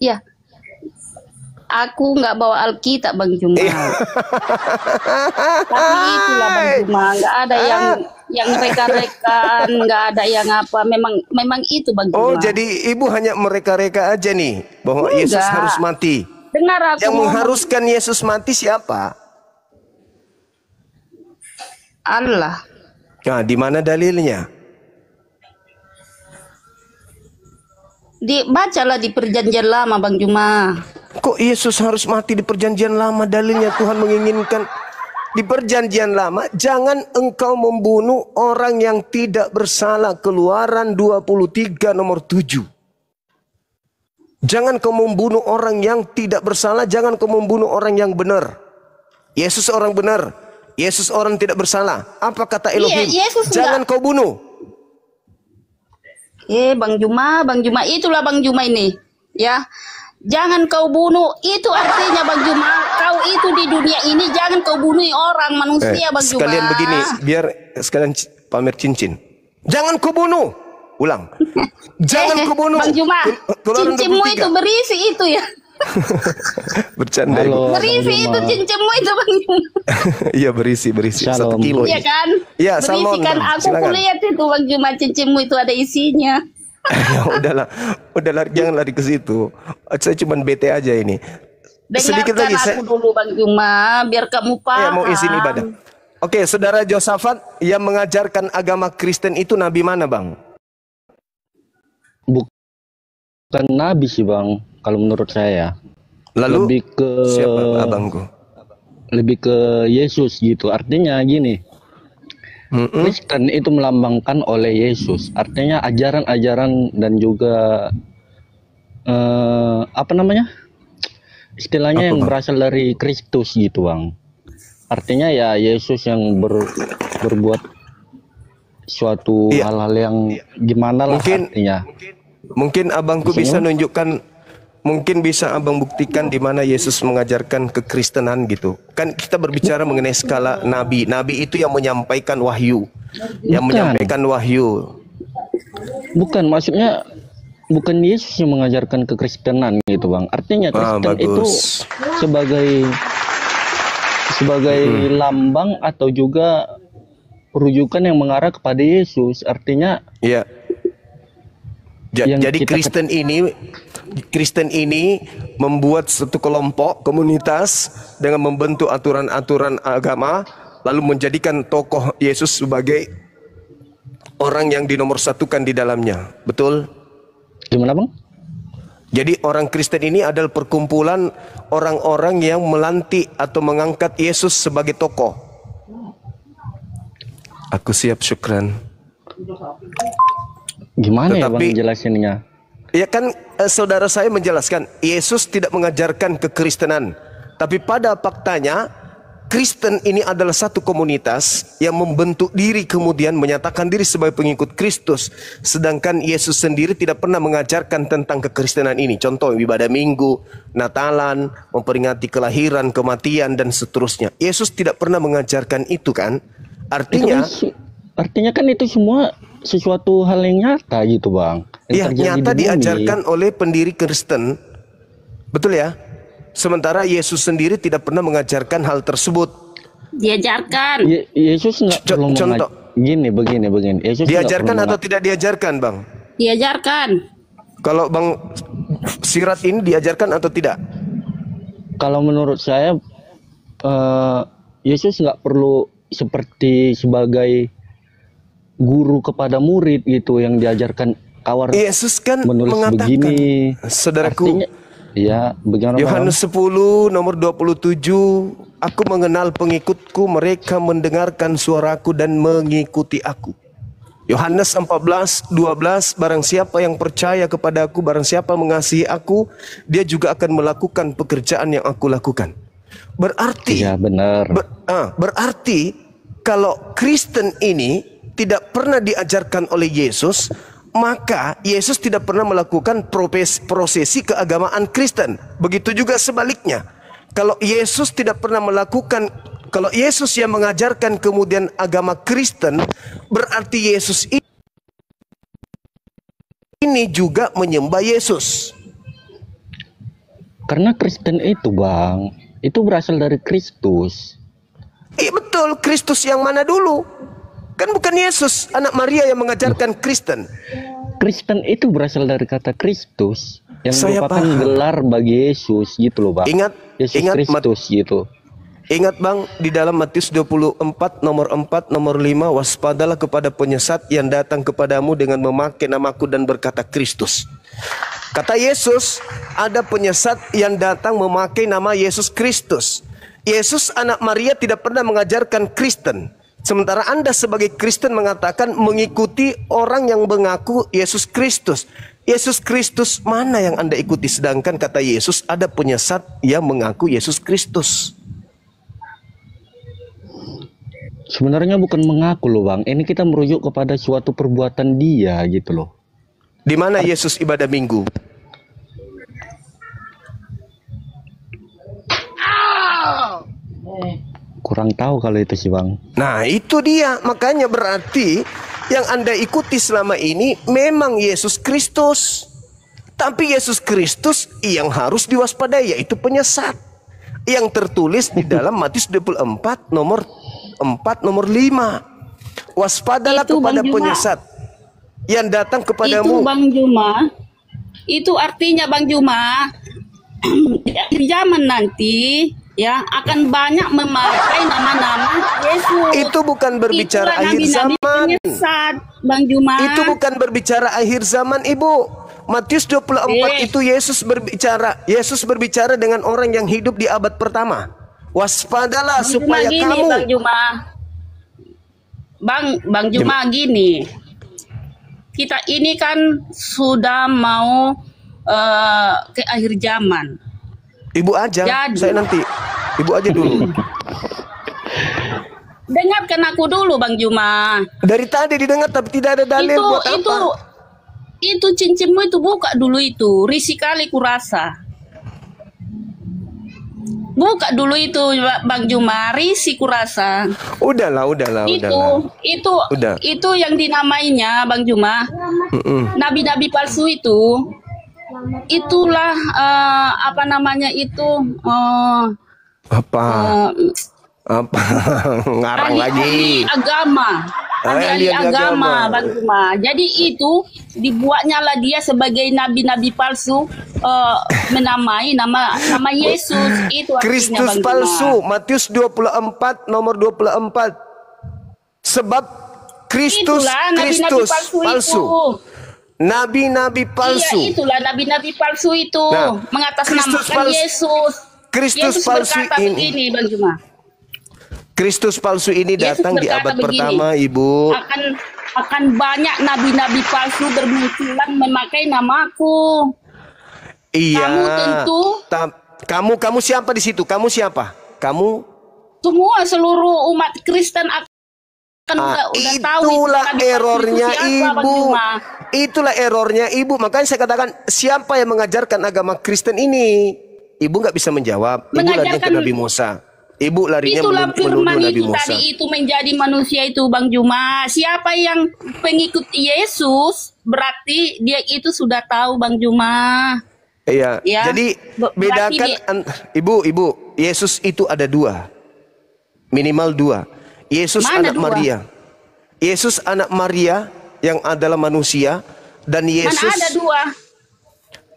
Ya, aku nggak bawa Alkitab Bang Juma. Tapi itulah Bang Juma, nggak ada yang reka-rekaan, nggak ada yang apa. Memang itu Bang Juma. Oh, jadi ibu hanya mereka-reka aja nih bahwa Enggak. Yesus harus mati. Dengar aku Yang ngomong. mengharuskan Yesus mati siapa? Allah. Nah, di mana dalilnya? Bacalah di perjanjian lama Bang Juma. Kok Yesus harus mati di perjanjian lama? Dalilnya Tuhan menginginkan di perjanjian lama, jangan engkau membunuh orang yang tidak bersalah. Keluaran 23 nomor 7. Jangan kau membunuh orang yang tidak bersalah, jangan kau membunuh orang yang benar. Yesus orang benar, Yesus orang tidak bersalah. Apa kata Elohim? Yesus Jangan kau bunuh. Bang Juma, itulah Bang Juma ini. Ya. Jangan kau bunuh, itu artinya Bang Juma, kau itu di dunia ini jangan kau bunuh orang manusia Bang Juma. Sekalian begini, biar sekalian pamer cincin. Jangan kau bunuh. Ulang. Jangan kau bunuh. Bang Juma, Keluaran cincinmu 23. itu berisi itu ya. Bercanda. Halo, Berisi itu cincinmu itu Bang Juma. Iya berisi. Shalom. 1 kilo. Iya kan? Iya, Berisi salmon. kan aku Silakan. kulihat itu Bang Juma, cincinmu itu ada isinya. Ya udahlah, jangan lari ke situ. Saya cuma bete aja ini. Sedikit Dengarkan lagi aku dulu Bang Juma, biar kamu paham. Ya mau izin ibadah. Oke, saudara Josafat yang mengajarkan agama Kristen itu nabi mana, Bang? Bukan nabi sih Bang, kalau menurut saya. Lalu lebih ke siapa abangku? Lebih ke Yesus gitu. Artinya gini. Kristen itu melambangkan oleh Yesus. Artinya ajaran-ajaran dan juga apa namanya? Istilahnya yang berasal dari Kristus gitu, Bang. Artinya ya Yesus yang berbuat suatu hal-hal yang gimana lah artinya. Mungkin abangku bisa nunjukkan, mungkin bisa abang buktikan di mana Yesus mengajarkan kekristenan gitu. Kan kita berbicara mengenai skala nabi. Nabi itu yang menyampaikan wahyu. Yang menyampaikan wahyu. Bukan, maksudnya bukan Yesus yang mengajarkan kekristenan gitu, Bang. Artinya Kristen itu sebagai lambang atau juga rujukan yang mengarah kepada Yesus. Artinya iya. Jadi Kristen ini membuat satu kelompok komunitas dengan membentuk aturan-aturan agama, lalu menjadikan tokoh Yesus sebagai orang yang dinomorsatukan di dalamnya. Betul? Gimana, Bang? Jadi orang Kristen ini adalah perkumpulan orang-orang yang melantik atau mengangkat Yesus sebagai tokoh. Aku siap, syukran. Gimana ya Bang jelasinnya? Ya kan saudara saya menjelaskan Yesus tidak mengajarkan kekristenan, tapi pada faktanya Kristen ini adalah satu komunitas yang membentuk diri kemudian menyatakan diri sebagai pengikut Kristus, sedangkan Yesus sendiri tidak pernah mengajarkan tentang kekristenan ini. Contoh ibadah Minggu, Natalan, memperingati kelahiran, kematian dan seterusnya. Yesus tidak pernah mengajarkan itu kan? Artinya kan itu semua sesuatu hal yang nyata gitu, Bang. yang Iya, terjadi nyata di bumi. diajarkan oleh pendiri Kristen. Betul ya? Sementara Yesus sendiri tidak pernah mengajarkan hal tersebut. Diajarkan. Yesus nggak perlu contoh. begini. Yesus nggak Diajarkan perlu atau tidak diajarkan, Bang? Diajarkan. Kalau Bang Sirat ini diajarkan atau tidak? Kalau menurut saya Yesus nggak perlu seperti sebagai guru kepada murid gitu yang diajarkan kawar. Yesus kan menulis mengatakan, begini. saudaraku, Artinya, ya, bagaimana Yohanes 10 nomor 27, aku mengenal pengikutku, mereka mendengarkan suaraku dan mengikuti aku. Yohanes 14:12, barang siapa yang percaya kepadaku, barang siapa mengasihi aku, dia juga akan melakukan pekerjaan yang aku lakukan. Berarti, ya benar. Berarti kalau Kristen ini tidak pernah diajarkan oleh Yesus, maka Yesus tidak pernah melakukan prosesi keagamaan Kristen. Begitu juga sebaliknya. Kalau Yesus tidak pernah melakukan, kalau Yesus yang mengajarkan kemudian agama Kristen, berarti Yesus ini juga menyembah Yesus. Karena Kristen itu, Bang, itu berasal dari Kristus. Iya betul, Kristus yang mana dulu? Kan bukan Yesus, anak Maria yang mengajarkan Kristen. Kristen itu berasal dari kata Kristus yang Saya merupakan paham. gelar bagi Yesus gitu loh, Bang. Yesus Kristus gitu. Ingat Bang, di dalam Matius 24 nomor 4 nomor 5, waspadalah kepada penyesat yang datang kepadamu dengan memakai namaku dan berkata Kristus. Kata Yesus, ada penyesat yang datang memakai nama Yesus Kristus. Yesus anak Maria tidak pernah mengajarkan Kristen. Sementara Anda sebagai Kristen mengatakan mengikuti orang yang mengaku Yesus Kristus. Yesus Kristus mana yang Anda ikuti? Sedangkan kata Yesus ada penyesat yang mengaku Yesus Kristus. Sebenarnya bukan mengaku loh, Bang. Ini kita merujuk kepada suatu perbuatan dia gitu loh. Di mana Yesus ibadah minggu? Kurang tahu kalau itu sih, Bang. Nah itu dia, makanya berarti yang Anda ikuti selama ini memang Yesus Kristus. Tapi Yesus Kristus yang harus diwaspadai yaitu penyesat. Yang tertulis di dalam Matius 24 nomor 4 nomor 5. Waspadalah Itu, kepada Bang Juma. penyesat yang datang Itu kepadamu. Bang Juma. Itu artinya Bang Juma di zaman nanti ya akan banyak memakai nama-nama Yesus. Itu bukan berbicara Itulah akhir nabi-nabi zaman. penyesat, Bang Juma. Itu bukan berbicara akhir zaman, Ibu. Matius 24 itu Yesus berbicara. Yesus berbicara dengan orang yang hidup di abad pertama. Waspadalah Bang supaya Juma gini, kamu. Bang Juma. Bang Juma gini. Kita ini kan sudah mau ke akhir zaman. Ibu aja, Jadi. saya nanti. Ibu aja dulu. Dengarkan aku dulu Bang Juma. Dari tadi didengar tapi tidak ada dalil buat apa? Itu cincinmu itu buka dulu itu, risih kali kurasa. Buka dulu itu Bang Juma, risih kurasa. Udahlah. Itu yang dinamainya Bang Juma. Nabi-nabi palsu itu. Itulah apa namanya itu Apa ngarang ahli lagi. agama. Ahli agama. agama Bang Juma. Jadi itu dibuatnya lah dia sebagai nabi-nabi palsu menamai nama Yesus. Itu artinya Kristus Bang Juma. palsu. Matius 24 nomor 24. Sebab Kristus Itulah nabi-nabi palsu. Itu. Nabi-nabi palsu. Iya, itulah nabi-nabi palsu itu Nah, mengatasnamakan Yesus. Kristus Yesus palsu berkata ini. begini, Bang Juma. Kristus palsu ini Yesus datang di berkata abad begini, pertama, Ibu. Akan banyak nabi-nabi palsu bermunculan memakai namaku. Iya. Kamu tentu. Kamu siapa di situ? Kamu siapa? Kamu Semua seluruh umat Kristen akan udah tahu itulah itu nabi palsu errornya itu siapa, Bang Ibu. Juma. Itulah errornya Ibu. Makanya saya katakan siapa yang mengajarkan agama Kristen ini? Ibu nggak bisa menjawab. Ibu lagi ke Mengajarkan- Nabi Musa. Ibu larinya Itulah menuduh firman Nabi itu Musa. tadi itu menjadi manusia itu Bang Juma. Siapa yang pengikut Yesus berarti dia itu sudah tahu Bang Juma. Iya. Ya, Jadi berarti bedakan ibu, Yesus itu ada dua, minimal dua. Yesus Mana anak dua? Maria. Yesus anak Maria yang adalah manusia dan Yesus. Mana ada dua?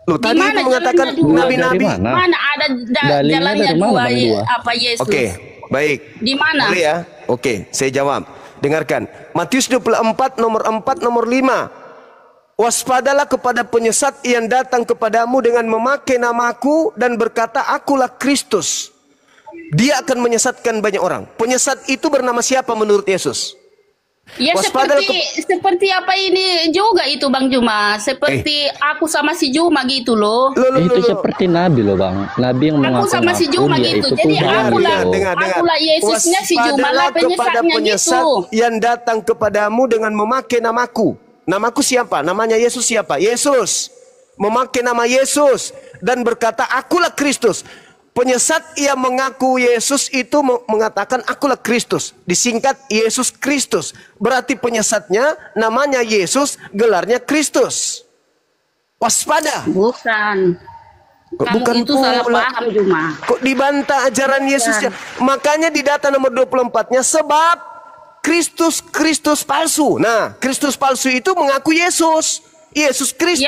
Loh, tadi Di mana Ibu mengatakan jalannya dua? nabi-nabi. Mana? Mana ada Dalilnya jalannya dari mana, dua, Bang, dua? apa Yesus? Oke, baik. Di mana? Boleh ya? Oke, saya jawab. Dengarkan. Matius 24 nomor 4 nomor 5. Waspadalah kepada penyesat yang datang kepadamu dengan memakai namaku dan berkata, akulah Kristus. Dia akan menyesatkan banyak orang. Penyesat itu bernama siapa menurut Yesus? Ya Waspadalah seperti apa ini juga itu Bang Juma. Seperti aku sama si Juma gitu loh. Itu seperti Nabi loh Bang. Nabi yang Aku mengaku sama si Juma dia gitu. itu Jadi Tuhan akulah Yesusnya, si Juma lah kepada penyesatnya penyesat gitu. yang datang kepadamu dengan memakai namaku. Namaku siapa? Namanya Yesus siapa? Yesus. Memakai nama Yesus dan berkata, akulah Kristus. Penyesat yang mengaku Yesus itu mengatakan akulah Kristus. Disingkat Yesus Kristus. Berarti penyesatnya namanya Yesus, gelarnya Kristus. Waspada. Bukan. Kamu Bukan itu salah pula. paham Juma. Kok dibantah ajaran Yesusnya? Makanya di data nomor 24-nya sebab Kristus palsu. Nah, Kristus palsu itu mengaku Yesus. Yesus Kristus.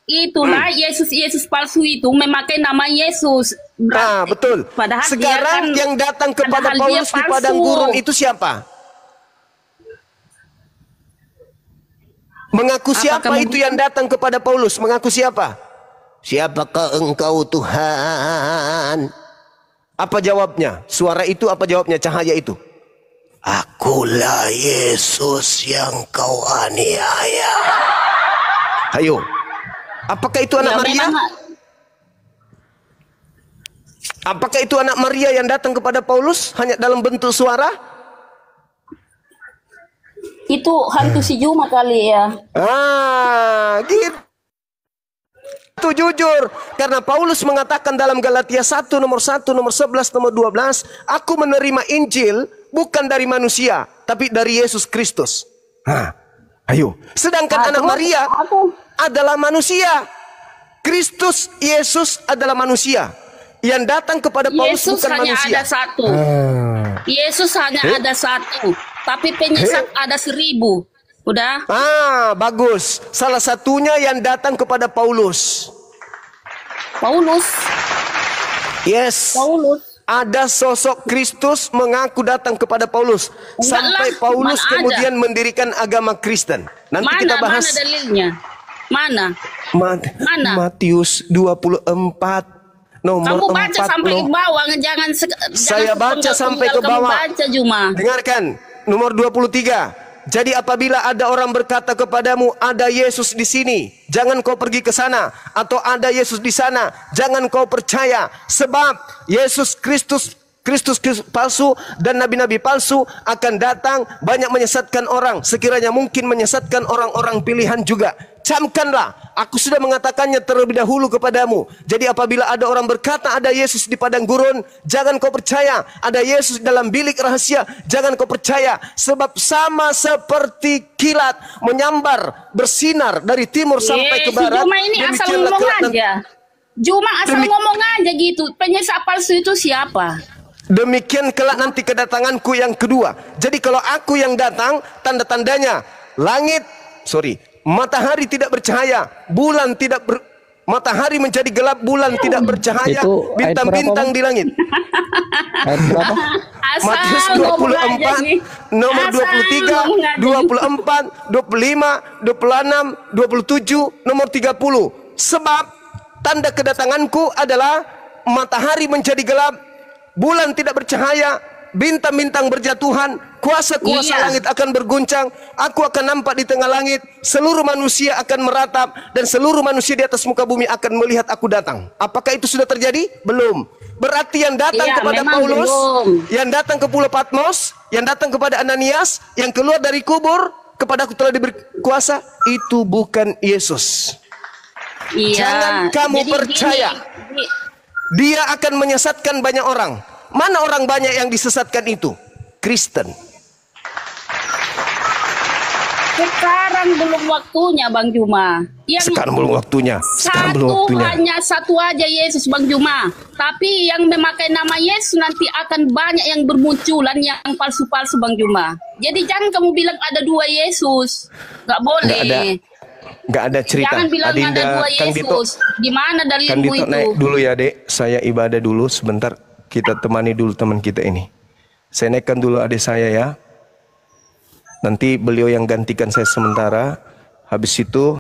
Ya itulah Yesus palsu itu memakai nama Yesus. Nah, betul. Padahal sekarang dia kan, yang datang kepada padahal Paulus dia di padang palsu. gurun itu siapa? Mengaku siapa itu yang datang kepada Paulus? Mengaku siapa? Siapakah engkau Tuhan? Apa jawabnya? Suara itu apa jawabnya? Cahaya itu. Akulah Yesus yang kau aniaya. Ayo. Apakah itu anak Maria? Apakah itu anak Maria yang datang kepada Paulus hanya dalam bentuk suara? Itu hantu si Juma kali ya. Gitu. Itu jujur. Karena Paulus mengatakan dalam Galatia 1 nomor 1, nomor 11, nomor 12. Aku menerima Injil bukan dari manusia. Tapi dari Yesus Kristus. Ayo. Sedangkan anak Maria adalah manusia. Kristus Yesus adalah manusia. Yang datang kepada Paulus Yesus bukan hanya manusia. ada satu. Yesus hanya ada satu. Tapi penyesat ada 1000. Udah? Bagus. Salah satunya yang datang kepada Paulus. Yes. Ada sosok Kristus mengaku datang kepada Paulus. Sampai Paulus kemudian mendirikan agama Kristen. Nanti kita bahas. Mana dalilnya? Mana? Matius 24 nomor Kamu baca 4. sampai ke bawah, jangan Saya baca sampai ke bawah. Kamu baca Juma. Dengarkan nomor 23. Jadi apabila ada orang berkata kepadamu, ada Yesus di sini, jangan kau pergi ke sana, atau ada Yesus di sana, jangan kau percaya, sebab Yesus Kristus palsu dan nabi-nabi palsu akan datang banyak menyesatkan orang, sekiranya mungkin menyesatkan orang-orang pilihan juga. Camkanlah, aku sudah mengatakannya terlebih dahulu kepadamu. Jadi apabila ada orang berkata ada Yesus di padang gurun, jangan kau percaya. Ada Yesus dalam bilik rahasia, jangan kau percaya. Sebab sama seperti kilat menyambar, bersinar dari timur sampai ke barat. Juma ini asal ngomong aja. Juma asal ngomong aja gitu. Penyesat palsu itu siapa? Demikian kelak nanti kedatanganku yang kedua. Jadi kalau aku yang datang, tanda-tandanya matahari tidak bercahaya, matahari menjadi gelap, bulan tidak bercahaya, bintang-bintang di langit. Ayat berapa? Matius 24 nomor 23, 24, 25, 26, 27, nomor 30. Sebab tanda kedatanganku adalah matahari menjadi gelap, bulan tidak bercahaya, bintang-bintang berjatuhan, kuasa-kuasa langit akan berguncang, aku akan nampak di tengah langit, seluruh manusia akan meratap, dan seluruh manusia di atas muka bumi akan melihat aku datang. Apakah itu sudah terjadi? Belum. Berarti yang datang kepada Paulus, yang datang ke Pulau Patmos, yang datang kepada Ananias, yang keluar dari kubur, kepada aku telah diberi kuasa, itu bukan Yesus. Jangan kamu percaya. dia akan menyesatkan banyak orang. Mana orang banyak yang disesatkan itu? Kristen. Sekarang belum waktunya Bang Juma. Sekarang belum waktunya. Hanya satu aja Yesus Bang Juma. Tapi yang memakai nama Yesus nanti akan banyak yang bermunculan yang palsu-palsu Bang Juma. Jadi jangan kamu bilang ada dua Yesus. Gak boleh. Gak ada cerita. Jangan bilang Adinda, ada dua Yesus. Gimana dalilmu itu? Naik dulu ya dek. Saya ibadah dulu sebentar. Kita temani dulu teman kita ini. Saya naikkan dulu adik saya ya. Nanti beliau yang gantikan saya sementara. Habis itu